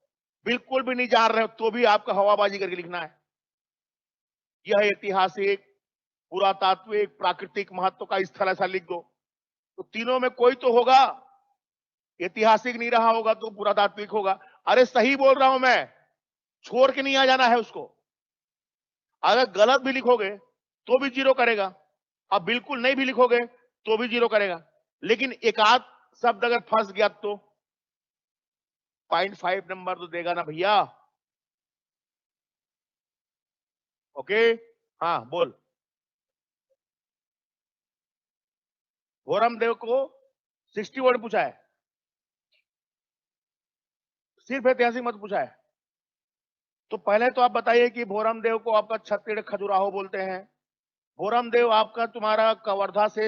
बिल्कुल भी नहीं जान रहे हो तो भी आपका हवाबाजी करके लिखना है। यह ऐतिहासिक, पुरातात्विक, प्राकृतिक महत्व का स्थल, ऐसा लिख दो। तो तीनों में कोई तो होगा। ऐतिहासिक नहीं रहा होगा तो पुरातात्विक होगा। अरे सही बोल रहा हूं मैं, छोड़ के नहीं आ जाना है उसको। अगर गलत भी लिखोगे तो भी जीरो करेगा, अब बिल्कुल नहीं भी लिखोगे तो भी जीरो करेगा। लेकिन एक आध शब्द अगर फंस गया तो 0.5 नंबर तो देगा ना भैया। ओके, हाँ बोल। भोरम देव को 60 वर्ड पूछा है, सिर्फ ऐतिहासिक मत पूछा है। तो पहले तो आप बताइए कि भोरम देव को आपका छत्तीसगढ़ खजुराहो बोलते हैं। भोरम देव आपका तुम्हारा कवर्धा से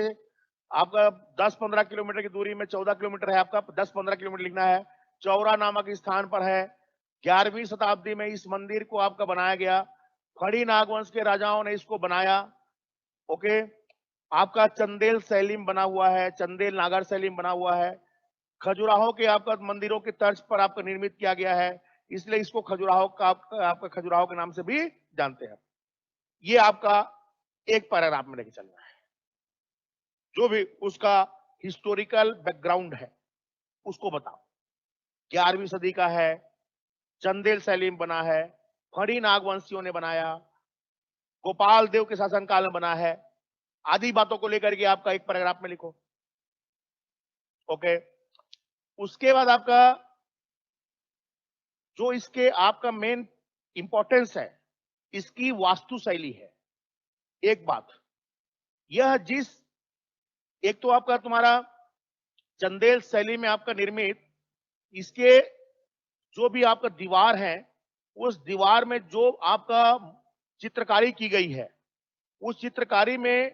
आपका 10-15 किलोमीटर की दूरी में 14 किलोमीटर है, आपका 10-15 किलोमीटर लिखना है। चौरा नामक स्थान पर है। 11वीं शताब्दी में इस मंदिर को आपका बनाया गया। खड़ी नागवंश के राजाओं ने इसको बनाया। ओके, आपका चंदेल शैली में बना हुआ है, चंदेल नागर शैली में बना हुआ है। खजुराहो के आपका मंदिरों की तर्ज पर आपका निर्मित किया गया है, इसलिए इसको खजुराहो का आपका खजुराहो के नाम से भी जानते हैं। ये आपका एक पैराग्राफ में लेके चलना है, जो भी उसका हिस्टोरिकल बैकग्राउंड है उसको बताओ। 11वीं सदी का है, चंदेल शैली में बना है, फड़ी नागवंशियों ने बनाया, गोपाल देव के शासनकाल में बना है, आदि बातों को लेकर के आपका एक पैराग्राफ में लिखो। ओके, उसके बाद आपका जो इसके आपका मेन इंपॉर्टेंस है, इसकी वास्तु शैली है। एक बात यह जिस एक तो आपका तुम्हारा चंदेल शैली में आपका निर्मित, इसके जो भी आपका दीवार है, उस दीवार में जो आपका चित्रकारी की गई है, उस चित्रकारी में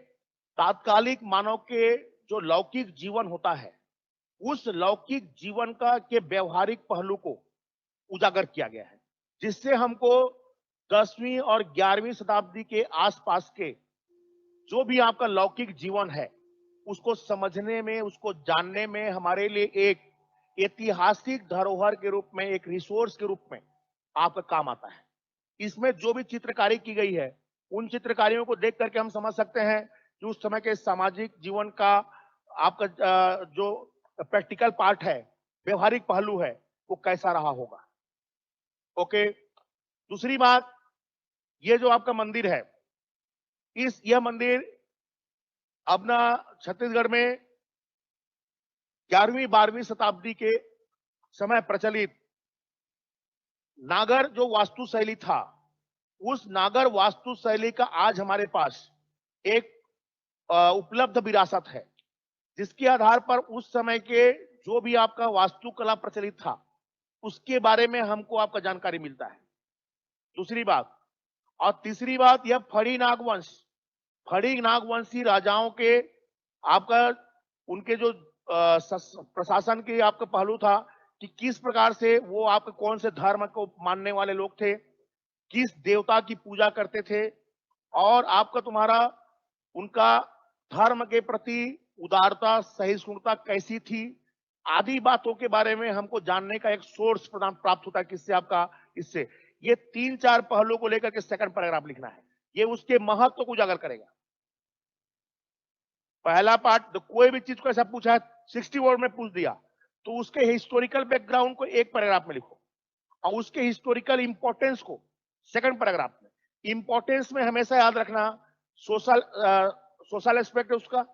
तात्कालिक मानव के जो लौकिक जीवन होता है, उस लौकिक जीवन का के व्यवहारिक पहलू को उजागर किया गया है, जिससे हमको 10वीं और 11वीं शताब्दी के आसपास के जो भी आपका लौकिक जीवन है, उसको समझने में, उसको जानने में हमारे लिए एक ऐतिहासिक धरोहर के रूप में, एक रिसोर्स के रूप में आपका काम आता है। इसमें जो भी चित्रकारी की गई है, उन चित्रकारियों को देख करके हम समझ सकते हैं कि उस समय के सामाजिक जीवन का आपका जो प्रैक्टिकल पार्ट है, व्यवहारिक पहलू है, वो कैसा रहा होगा। ओके, दूसरी बात, ये जो आपका मंदिर है, यह मंदिर अपना छत्तीसगढ़ में 11वीं-12वीं शताब्दी के समय प्रचलित नागर जो वास्तु शैली था, उस नागर वास्तु शैली का आज हमारे पास एक उपलब्ध विरासत है, जिसके आधार पर उस समय के जो भी आपका वास्तुकला प्रचलित था, उसके बारे में हमको आपका जानकारी मिलता है। दूसरी बात, और तीसरी बात, यह फड़ी नागवंश, फड़ी नागवंशी राजाओं के आपका उनके जो प्रशासन के आपका पहलू था कि किस प्रकार से वो आपके कौन से धर्म को मानने वाले लोग थे, किस देवता की पूजा करते थे, और आपका तुम्हारा उनका धर्म के प्रति उदारता, सहिष्णुता कैसी थी, आदि बातों के बारे में हमको जानने का एक सोर्स प्रदान प्राप्त होता है। किससे? आपका इससे। ये 3-4 पहलुओं को लेकर के सेकंड पैराग्राफ लिखना है, ये उसके महत्व को उजागर करेगा। पहला पार्ट तो कोई भी चीज को ऐसा पूछा है 60 वर्ड में पूछ दिया, तो उसके हिस्टोरिकल बैकग्राउंड को एक पैराग्राफ में लिखो, और उसके हिस्टोरिकल इंपॉर्टेंस को सेकंड पैराग्राफ में। इंपॉर्टेंस में हमेशा याद रखना सोशल एस्पेक्ट उसका,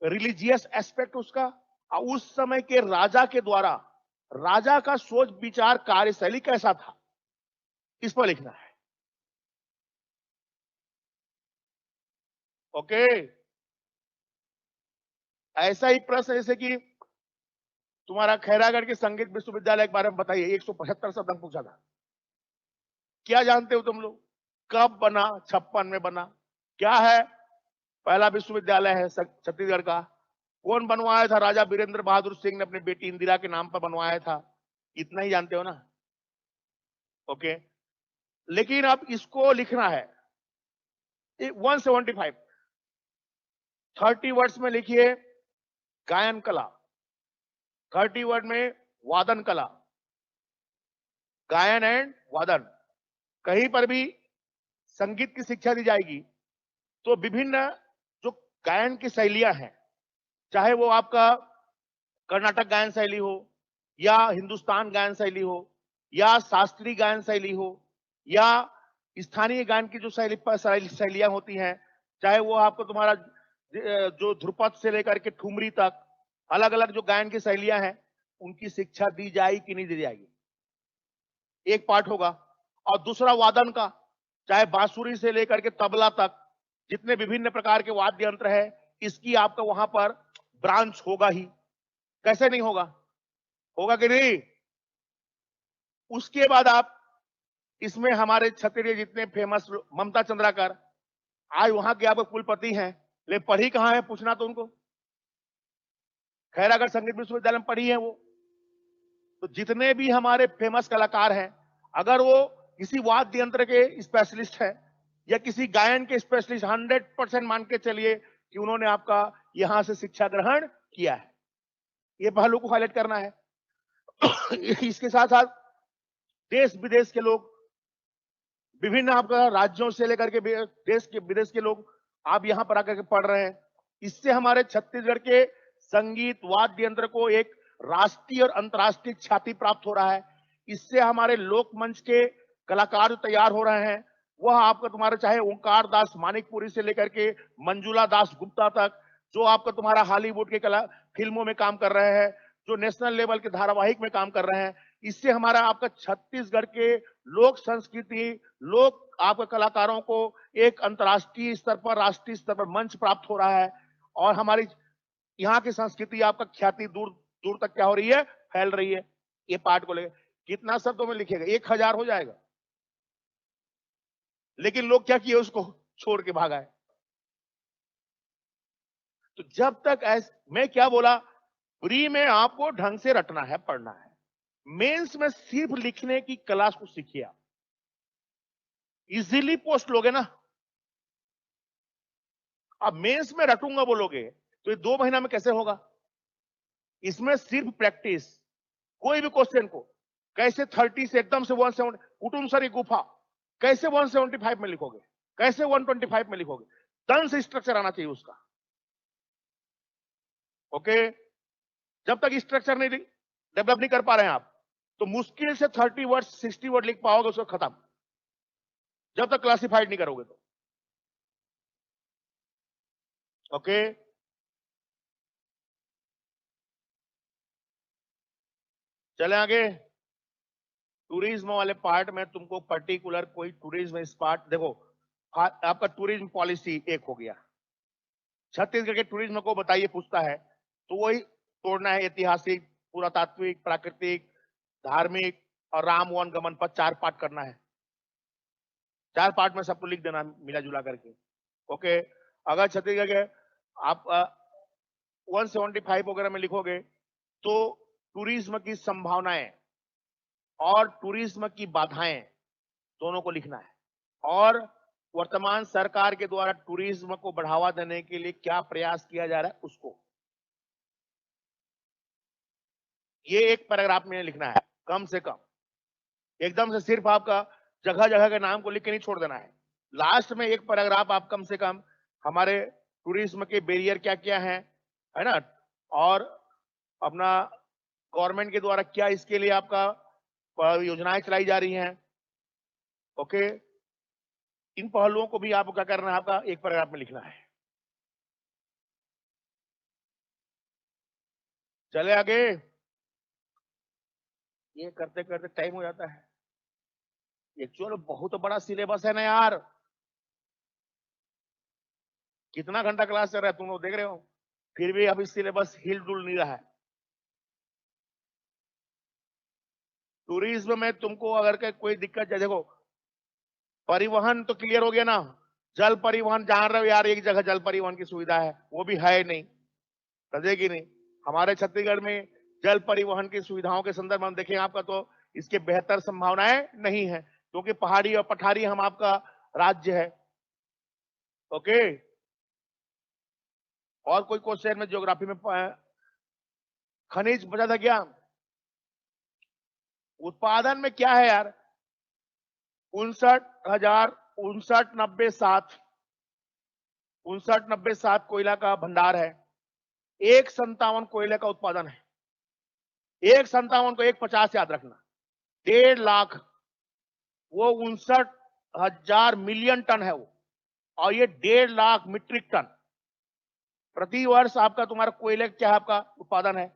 रिलीजियस एस्पेक्ट उसका, और उस समय के राजा के द्वारा राजा का सोच विचार कार्यशैली कैसा था, इस पर लिखना है। ओके, ऐसा ही प्रश्न जैसे कि तुम्हारा खैरागढ़ के संगीत विश्वविद्यालय के बारे में बताइए, 175 शब्द पूछा था। क्या जानते हो तुम लोग? कब बना? 56 में बना। क्या है? पहला विश्वविद्यालय है छत्तीसगढ़ का। कौन बनवाया था? राजा वीरेंद्र बहादुर सिंह ने अपनी बेटी इंदिरा के नाम पर बनवाया था। इतना ही जानते हो ना? ओके, लेकिन अब इसको लिखना है 175, 30 वर्ड्स में लिखिए गायन कला, 30 वर्ड में वादन कला, गायन एंड वादन। कहीं पर भी संगीत की शिक्षा दी जाएगी तो विभिन्न जो गायन की शैलियां हैं, चाहे वो आपका कर्नाटक गायन शैली हो, या हिंदुस्तान गायन शैली हो, या शास्त्रीय गायन शैली हो, या स्थानीय गायन की जो शैलियां होती हैं, चाहे वो आपको तुम्हारा जो ध्रुपद से लेकर के ठुमरी तक अलग अलग जो गायन की शैलियां हैं, उनकी शिक्षा दी जाएगी कि नहीं दी जाएगी, एक पार्ट होगा। और दूसरा वादन का, चाहे बांसुरी से लेकर के तबला तक जितने विभिन्न प्रकार के वाद्य यंत्र है, इसकी आपका वहां पर ब्रांच होगा ही, कैसे नहीं होगा, होगा कि नहीं। उसके बाद आप इसमें हमारे छत्तीसगढ़ जितने फेमस ममता चंद्राकर आज वहां के आपके कुलपति हैं, लेकिन पढ़ी कहां है पूछना तो उनको, खैरागढ़ संगीत विश्वविद्यालय में पढ़ी है वो। तो जितने भी हमारे फेमस कलाकार हैं, अगर वो किसी वाद्य यंत्र के स्पेशलिस्ट हैं या किसी गायन के स्पेशलिस्ट, 100% मान के चलिए कि उन्होंने आपका यहां से शिक्षा ग्रहण किया है, ये पहलू को हाईलाइट करना है। इसके साथ साथ देश विदेश के लोग, विभिन्न आपका राज्यों से लेकर के देश के विदेश के लोग आप यहां पर आकर के पढ़ रहे हैं। इससे हमारे छत्तीसगढ़ के संगीत वाद्य यंत्र को एक राष्ट्रीय और अंतर्राष्ट्रीय ख्याति प्राप्त हो रहा है। इससे हमारे लोक मंच के कलाकार जो तैयार हो रहे हैं, वह आपका तुम्हारा चाहे ओंकार दास मानिकपुरी से लेकर के मंजुला दास गुप्ता तक, जो आपका तुम्हारा हॉलीवुड के कला फिल्मों में काम कर रहे हैं, जो नेशनल लेवल के धारावाहिक में काम कर रहे हैं, इससे हमारा आपका छत्तीसगढ़ के लोक संस्कृति, लोक आपके कलाकारों को एक अंतर्राष्ट्रीय स्तर पर, राष्ट्रीय स्तर पर मंच प्राप्त हो रहा है। और हमारी यहाँ की संस्कृति आपका ख्याति दूर दूर तक क्या हो रही है, फैल रही है। ये पार्ट को लेकर कितना शब्दों में लिखेगा, 1000 हो जाएगा, लेकिन लोग क्या किए, उसको छोड़ के भागा है। तो जब तक मैं क्या बोला, प्री में आपको ढंग से रटना है, पढ़ना है, मेंस में सिर्फ लिखने की कला को सीखिए आप, इजीली पोस्ट लोगे ना। अब मेंस में रटूंगा बोलोगे तो ये 2 महीना में कैसे होगा। इसमें सिर्फ प्रैक्टिस, कोई भी क्वेश्चन को कैसे 30 से एकदम से 170, कुटुंब सरी गुफा कैसे 175 में लिखोगे, कैसे 125 में लिखोगे, तन से स्ट्रक्चर आना चाहिए उसका। ओके, जब तक स्ट्रक्चर नहीं डेवलप नहीं कर पा रहे हैं आप, तो मुश्किल से 30 वर्ड 60 वर्ड लिख पाओगे, उसको खत्म, जब तक क्लासिफाइड नहीं करोगे तो। ओके, चले आगे। टूरिज्म वाले पार्ट में तुमको पर्टिकुलर कोई टूरिज्म इस पार्ट देखो, आपका टूरिज्म पॉलिसी एक हो गया, छत्तीसगढ़ के टूरिज्म को बताइए पूछता है तो वही तोड़ना है, ऐतिहासिक, पुरातात्विक, प्राकृतिक, धार्मिक और राम वन गमन पर 4 पार्ट करना है। 4 पार्ट में सबको लिख देना मिला जुला करके। ओके, अगर छत्तीसगढ़ के आप 175 वगैरह में लिखोगे तो टूरिज्म की संभावनाएं और टूरिज्म की बाधाएं दोनों को लिखना है, और वर्तमान सरकार के द्वारा टूरिज्म को बढ़ावा देने के लिए क्या प्रयास किया जा रहा है उसको, ये एक पैराग्राफ में लिखना है कम से कम। एकदम से सिर्फ आपका जगह जगह के नाम को लिख के नहीं छोड़ देना है, लास्ट में एक पैराग्राफ आप कम से कम हमारे टूरिज्म के बैरियर क्या क्या है ना, और अपना गवर्नमेंट के द्वारा क्या इसके लिए आपका योजनाएं चलाई जा रही हैं। ओके, इन पहलुओं को भी आपको क्या करना है, आपका एक पैराग्राफ में लिखना है। चले आगे, ये करते करते टाइम हो जाता है। एक्चुअल बहुत बड़ा सिलेबस है ना यार, कितना घंटा क्लास चल रहा है तुम लोग देख रहे हो, फिर भी अभी सिलेबस हिल डुल नहीं रहा है। टूरिज्म में तुमको अगर कोई दिक्कत है, देखो परिवहन तो क्लियर हो गया ना, जल परिवहन जान रहे हो यार, एक जगह जल परिवहन की सुविधा है वो भी है नहीं, समझेगी नहीं। हमारे छत्तीसगढ़ में जल परिवहन की सुविधाओं के संदर्भ में देखें आपका तो इसके बेहतर संभावनाएं नहीं है, क्योंकि पहाड़ी और पठारी हम आपका राज्य है। ओके, और कोई क्वेश्चन में ज्योग्राफी में खनिज बचा था क्या, उत्पादन में क्या है यार, 59,59,90,7 कोयला का भंडार है, 157 कोयले का उत्पादन है। 157 को 150 याद रखना, 1.5 लाख, वो 59,000 मिलियन टन है वो, और ये 1.5 लाख मीट्रिक टन प्रति वर्ष आपका तुम्हारा कोयले क्या है आपका उत्पादन है।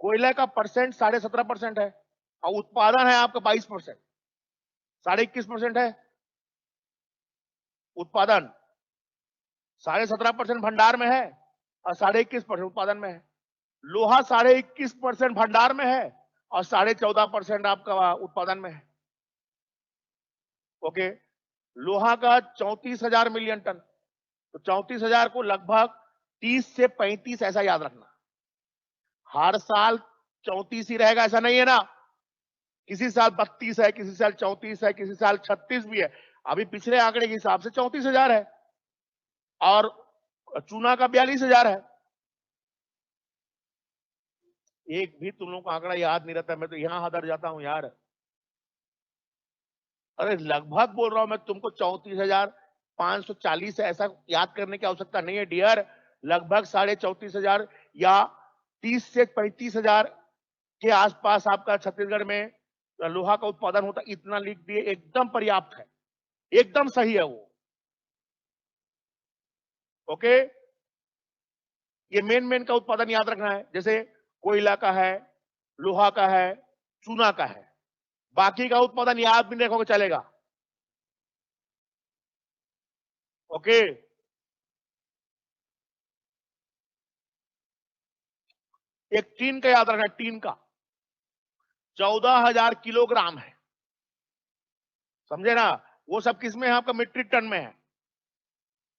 कोयले का परसेंट 17.5% है और उत्पादन है आपका 22%, 21.5% है उत्पादन, 17.5% भंडार में है और 21.5% उत्पादन में है। लोहा 21.5% भंडार में है और 14.5% आपका उत्पादन में है। ओके, लोहा का 34,000 मिलियन टन, तो 34,000 को लगभग 30 से 35 ऐसा याद रखना। हर साल 34 ही रहेगा ऐसा नहीं है ना, किसी साल 32 है, किसी साल 34 है, किसी साल 36 भी है। अभी पिछले आंकड़े के हिसाब से 34,000 है और चूना का 42,000 है। एक भी तुम लोगों को आंकड़ा याद नहीं रहता, मैं तो यहां हादर जाता हूं यार। अरे लगभग बोल रहा हूं मैं तुमको, 34,540 है, ऐसा याद करने की आवश्यकता नहीं है डियर। लगभग 34,500 या 30 से 35,000 के आसपास आपका छत्तीसगढ़ में लोहा का उत्पादन होता, इतना लिख दिए, एकदम पर्याप्त है, एकदम सही है वो। ओके, ये मेन का उत्पादन याद रखना है, जैसे कोयला का है, लोहा का है, चूना का है। बाकी का उत्पादन याद भी नहीं रखोगे चलेगा। ओके, एक टीन का याद रखना, टीन का 14,000 किलोग्राम है, समझे ना। वो सब किसमें है आपका, मीट्रिक टन में है।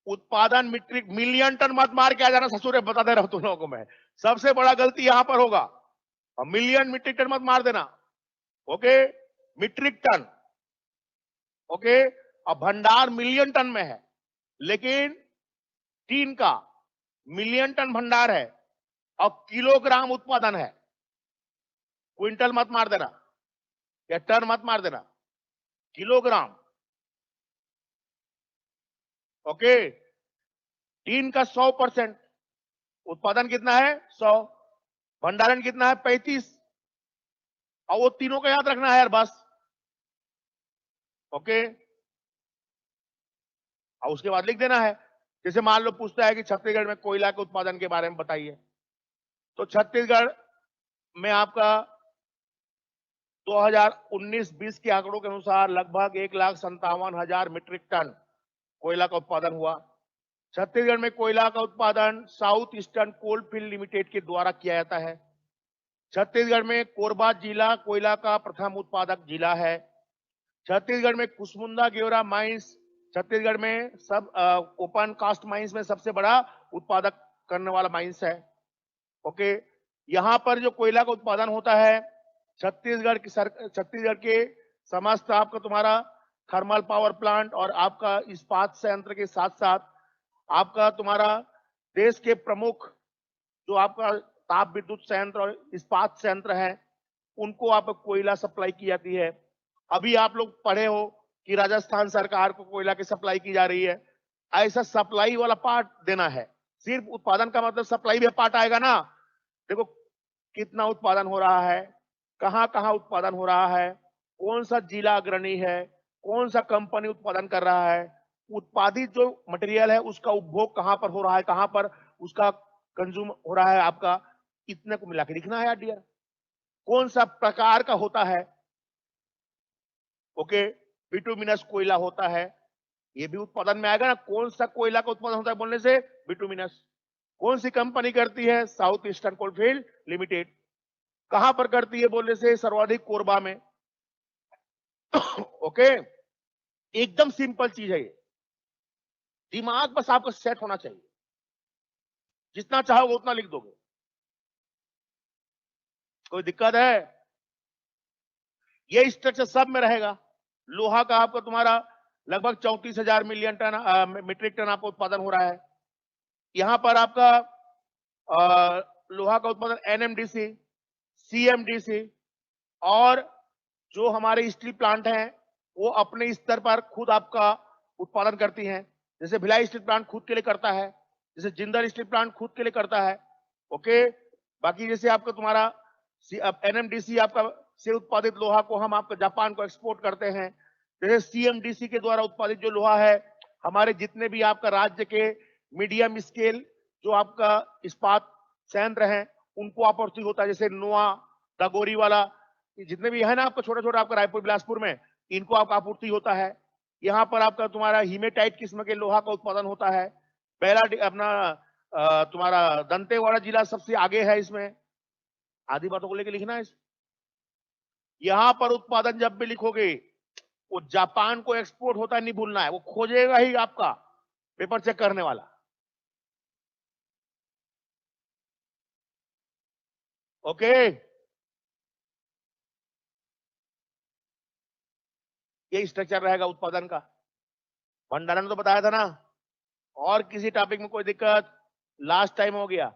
उत्पादन मीट्रिक, मिलियन टन मत मार के आ जाना ससुर, बता दे रहा हूं तुम लोगों को मैं, सबसे बड़ा गलती यहां पर होगा। और मिलियन मीट्रिक टन मत मार देना। Okay, metric ton. ओके, और भंडार मिलियन टन में है, लेकिन टीन का मिलियन टन भंडार है और किलोग्राम उत्पादन है। क्विंटल मत मार देना या टन मत मार देना, किलोग्राम। ओके, टीन का 100% उत्पादन कितना है, 100, भंडारण कितना है, 35, और वो तीनों को याद रखना है यार बस। ओके, और उसके बाद लिख देना है। जैसे मान लो पूछता है कि छत्तीसगढ़ में कोयला के उत्पादन के बारे में बताइए, तो छत्तीसगढ़ में आपका 2019-20 के आंकड़ों के अनुसार लगभग 1,57,000 मीट्रिक टन कोयला का उत्पादन हुआ। छत्तीसगढ़ में कोयला का उत्पादन South Eastern coal field limited के द्वारा किया जाता है। छत्तीसगढ़ में कोरबा जिला कोयला का प्रथम उत्पादक जिला है। छत्तीसगढ़ में कुसमुंदा गेवरा माइंस छत्तीसगढ़ में सब ओपन कास्ट माइंस में सबसे बड़ा उत्पादक करने वाला माइंस है। ओके, यहाँ पर जो कोयला का उत्पादन होता है, छत्तीसगढ़ के समस्त आपका तुम्हारा थर्मल पावर प्लांट और आपका इस्पात संयंत्र के साथ साथ आपका तुम्हारा देश के प्रमुख जो आपका ताप विद्युत संयंत्र और इस्पात संयंत्र है, उनको आप कोयला सप्लाई की जाती है। अभी आप लोग पढ़े हो कि राजस्थान सरकार को कोयला की सप्लाई की जा रही है। ऐसा सप्लाई वाला पार्ट देना है, सिर्फ उत्पादन का मतलब सप्लाई भी पार्ट आएगा ना। देखो कितना उत्पादन हो रहा है, कहां कहां उत्पादन हो रहा है, कौन सा जिला अग्रणी है, कौन सा कंपनी उत्पादन कर रहा है, उत्पादित जो मटेरियल है उसका उपभोग कहां पर हो रहा है, कहां पर उसका कंज्यूम हो रहा है आपका, इतने को मिला के लिखना है डियर। कौन सा प्रकार का होता है। ओके, बिटुमिनस कोयला होता है, ये भी उत्पादन में आएगा ना। कौन सा कोयला का उत्पादन होता है बोलने से, बिटुमिनस। कौन सी कंपनी करती है, साउथ ईस्टर्न कोलफील्ड लिमिटेड। कहां पर करती है बोलने से, सर्वाधिक कोरबा में। ओके, एकदम सिंपल चीज है ये, दिमाग बस आपका सेट होना चाहिए, जितना चाहोगे उतना लिख दोगे। कोई दिक्कत है, ये स्ट्रक्चर सब में रहेगा। लोहा का आपका तुम्हारा लगभग 34,000 मिलियन टन मीट्रिक टन आपका उत्पादन हो रहा है। यहां पर आपका लोहा का उत्पादन एनएमडीसी, सीएमडीसी और जो हमारे स्टील प्लांट हैं वो अपने स्तर पर खुद आपका उत्पादन करती हैं। जैसे भिलाई स्टील प्लांट खुद के लिए करता है, जैसे जिंदल स्टील प्लांट खुद के लिए करता है। ओके, बाकी जैसे आपका तुम्हारा अब एनएमडीसी आपका से उत्पादित लोहा को हम आपका जापान को एक्सपोर्ट करते हैं। जैसे सीएमडीसी के द्वारा उत्पादित जो लोहा है, हमारे जितने भी आपका राज्य के मीडियम स्केल जो आपका इस्पात संयंत्र हैं, उनको आपूर्ति होता है। जैसे नुआ, दागोरी वाला, जितने भी है ना आपका छोटा छोटा आपका रायपुर बिलासपुर में, इनको आपका आपूर्ति होता है। यहाँ पर आपका तुम्हारा हीमेटाइट किस्म के लोहा का उत्पादन होता है। पहला अपना तुम्हारा दंतेवाड़ा जिला सबसे आगे है इसमें। आदि बातों को लेकर लिखना है। यहां पर उत्पादन जब भी लिखोगे, वो जापान को एक्सपोर्ट होता है नहीं भूलना है, वो खोजेगा ही आपका पेपर चेक करने वाला। ओके, ये स्ट्रक्चर रहेगा उत्पादन का। भंडारण तो बताया था ना। और किसी टॉपिक में कोई दिक्कत? लास्ट टाइम हो गया।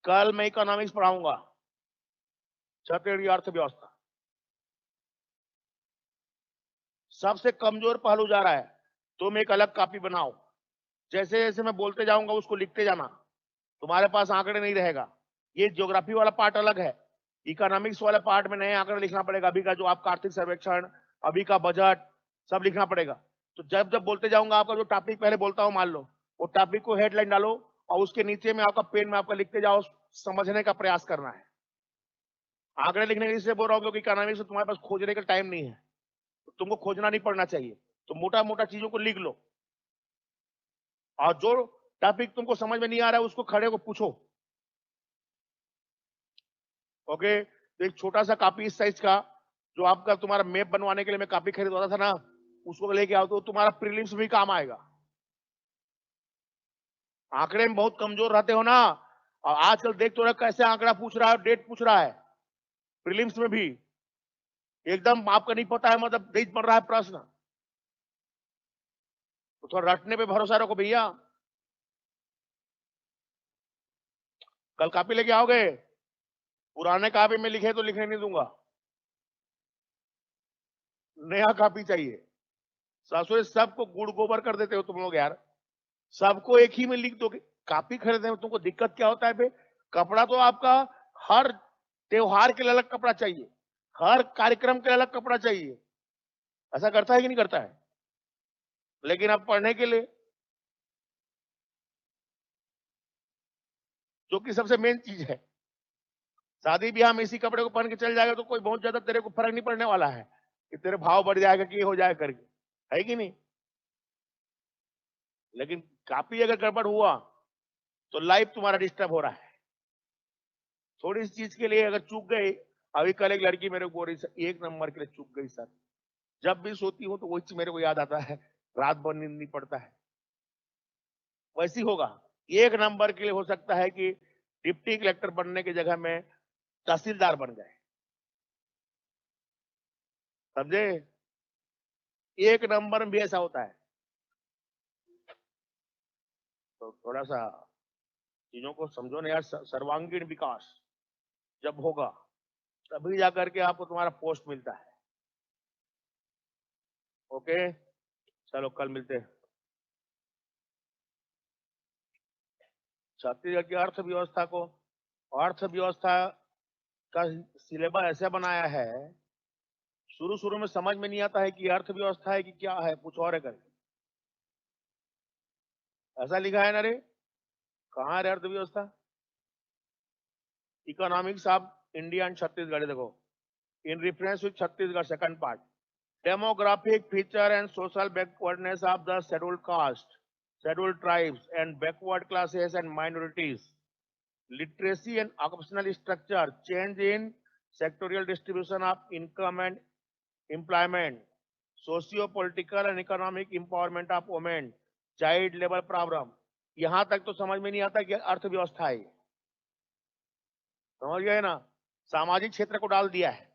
कल मैं इकोनॉमिक्स पढ़ाऊंगा, छत्तीसगढ़ अर्थव्यवस्था। सबसे कमजोर पहलू जा रहा है, तुम एक अलग कॉपी बनाओ। जैसे जैसे मैं बोलते जाऊंगा उसको लिखते जाना। तुम्हारे पास आंकड़े नहीं रहेगा। ये ज्योग्राफी वाला पार्ट अलग है, इकोनॉमिक्स वाले पार्ट में नए आंकड़े लिखना पड़ेगा। अभी का जो आपका आर्थिक सर्वेक्षण, अभी का बजट, सब लिखना पड़ेगा। तो जब जब बोलते जाऊंगा, आपका जो टॉपिक पहले बोलता हूं, मान लो वो टॉपिक को हेडलाइन डालो और उसके नीचे में आपका पेन में आपका लिखते जाओ, समझने का प्रयास करना है। आंकड़े लिखने के लिए बोल रहा हूँ क्योंकि इकोनॉमिक्स में तुम्हारे पास खोजने का टाइम नहीं है, तो तुमको खोजना नहीं पड़ना चाहिए। तो मोटा मोटा चीजों को लिख लो, और जो टॉपिक तुमको समझ में नहीं आ रहा है उसको खड़े को पूछो। ओके, तो एक छोटा सा कॉपी इस साइज का, जो आपका तुम्हारा मैप बनवाने के लिए मैं कॉपी खरीदवाता था ना, उसको लेके आओ तो तुम्हारा प्रीलिम्स भी काम आएगा। आंकड़े में बहुत कमजोर रहते हो ना, और आजकल देख तो रहा कैसे आंकड़ा पूछ रहा है, डेट पूछ रहा है प्रीलिम्स में भी। एकदम आपका नहीं पता है, मतलब नहीं पड़ रहा है प्रश्न, तो थोड़ा रटने पे भरोसा रखो भैया। कल कॉपी लेके आओगे? पुराने कॉपी में लिखे तो लिखने नहीं दूंगा, नया कॉपी चाहिए। सासुरे सबको गुड़ गोबर कर देते हो तुम लोग यार, सबको एक ही में लिख दोगे। कॉपी खरीदने में तुमको दिक्कत क्या होता है बे? कपड़ा तो आपका हर त्योहार के लिए अलग कपड़ा चाहिए, हर कार्यक्रम के लिए अलग कपड़ा चाहिए। ऐसा करता है कि नहीं करता है? लेकिन अब पढ़ने के लिए, जो कि सबसे मेन चीज है, शादी ब्याह में इसी कपड़े को पहन के चल जाएगा तो कोई बहुत ज्यादा तेरे को फर्क नहीं पड़ने वाला है कि तेरे भाव बढ़ जाएगा कि हो जाएगा करके, है कि नहीं? लेकिन कॉपी अगर गड़बड़ हुआ तो लाइफ तुम्हारा डिस्टर्ब हो रहा है। थोड़ी सी चीज के लिए अगर चूक गए, अभी कल एक लड़की मेरे को एक नंबर के लिए चूक गई सर। जब भी सोती हूँ तो वही चीज मेरे को याद आता है, रात भर नींद नहीं पड़ता है। वैसी होगा, एक नंबर के लिए हो सकता है कि डिप्टी कलेक्टर बनने की जगह में तहसीलदार बन गए, समझे? एक नंबर में भी ऐसा होता है। तो थोड़ा सा चीजों को समझो ना यार। सर्वांगीण विकास जब होगा तभी जाकर के आपको तुम्हारा पोस्ट मिलता है। ओके, चलो कल मिलते हैं। छत्तीसगढ़ की अर्थव्यवस्था को, अर्थव्यवस्था का सिलेबस ऐसा बनाया है, शुरू शुरू में समझ में नहीं आता है कि अर्थव्यवस्था है कि क्या है, कुछ और है करके। ऐसा लिखा है ना रे, कहाँ है अर्थव्यवस्था? Economics of India and Chhattisgarh, देखो, in reference with Chhattisgarh second part, demographic feature and social backwardness of the scheduled caste, scheduled tribes and backward classes and minorities, literacy and occupational structure, change in sectorial distribution of income and employment, socio-political and economic empowerment of women, child labor problem। यहां तक तो समझ में नहीं आता कि अर्थव्यवस्था है, समझ गए ना? सामाजिक क्षेत्र को डाल दिया है,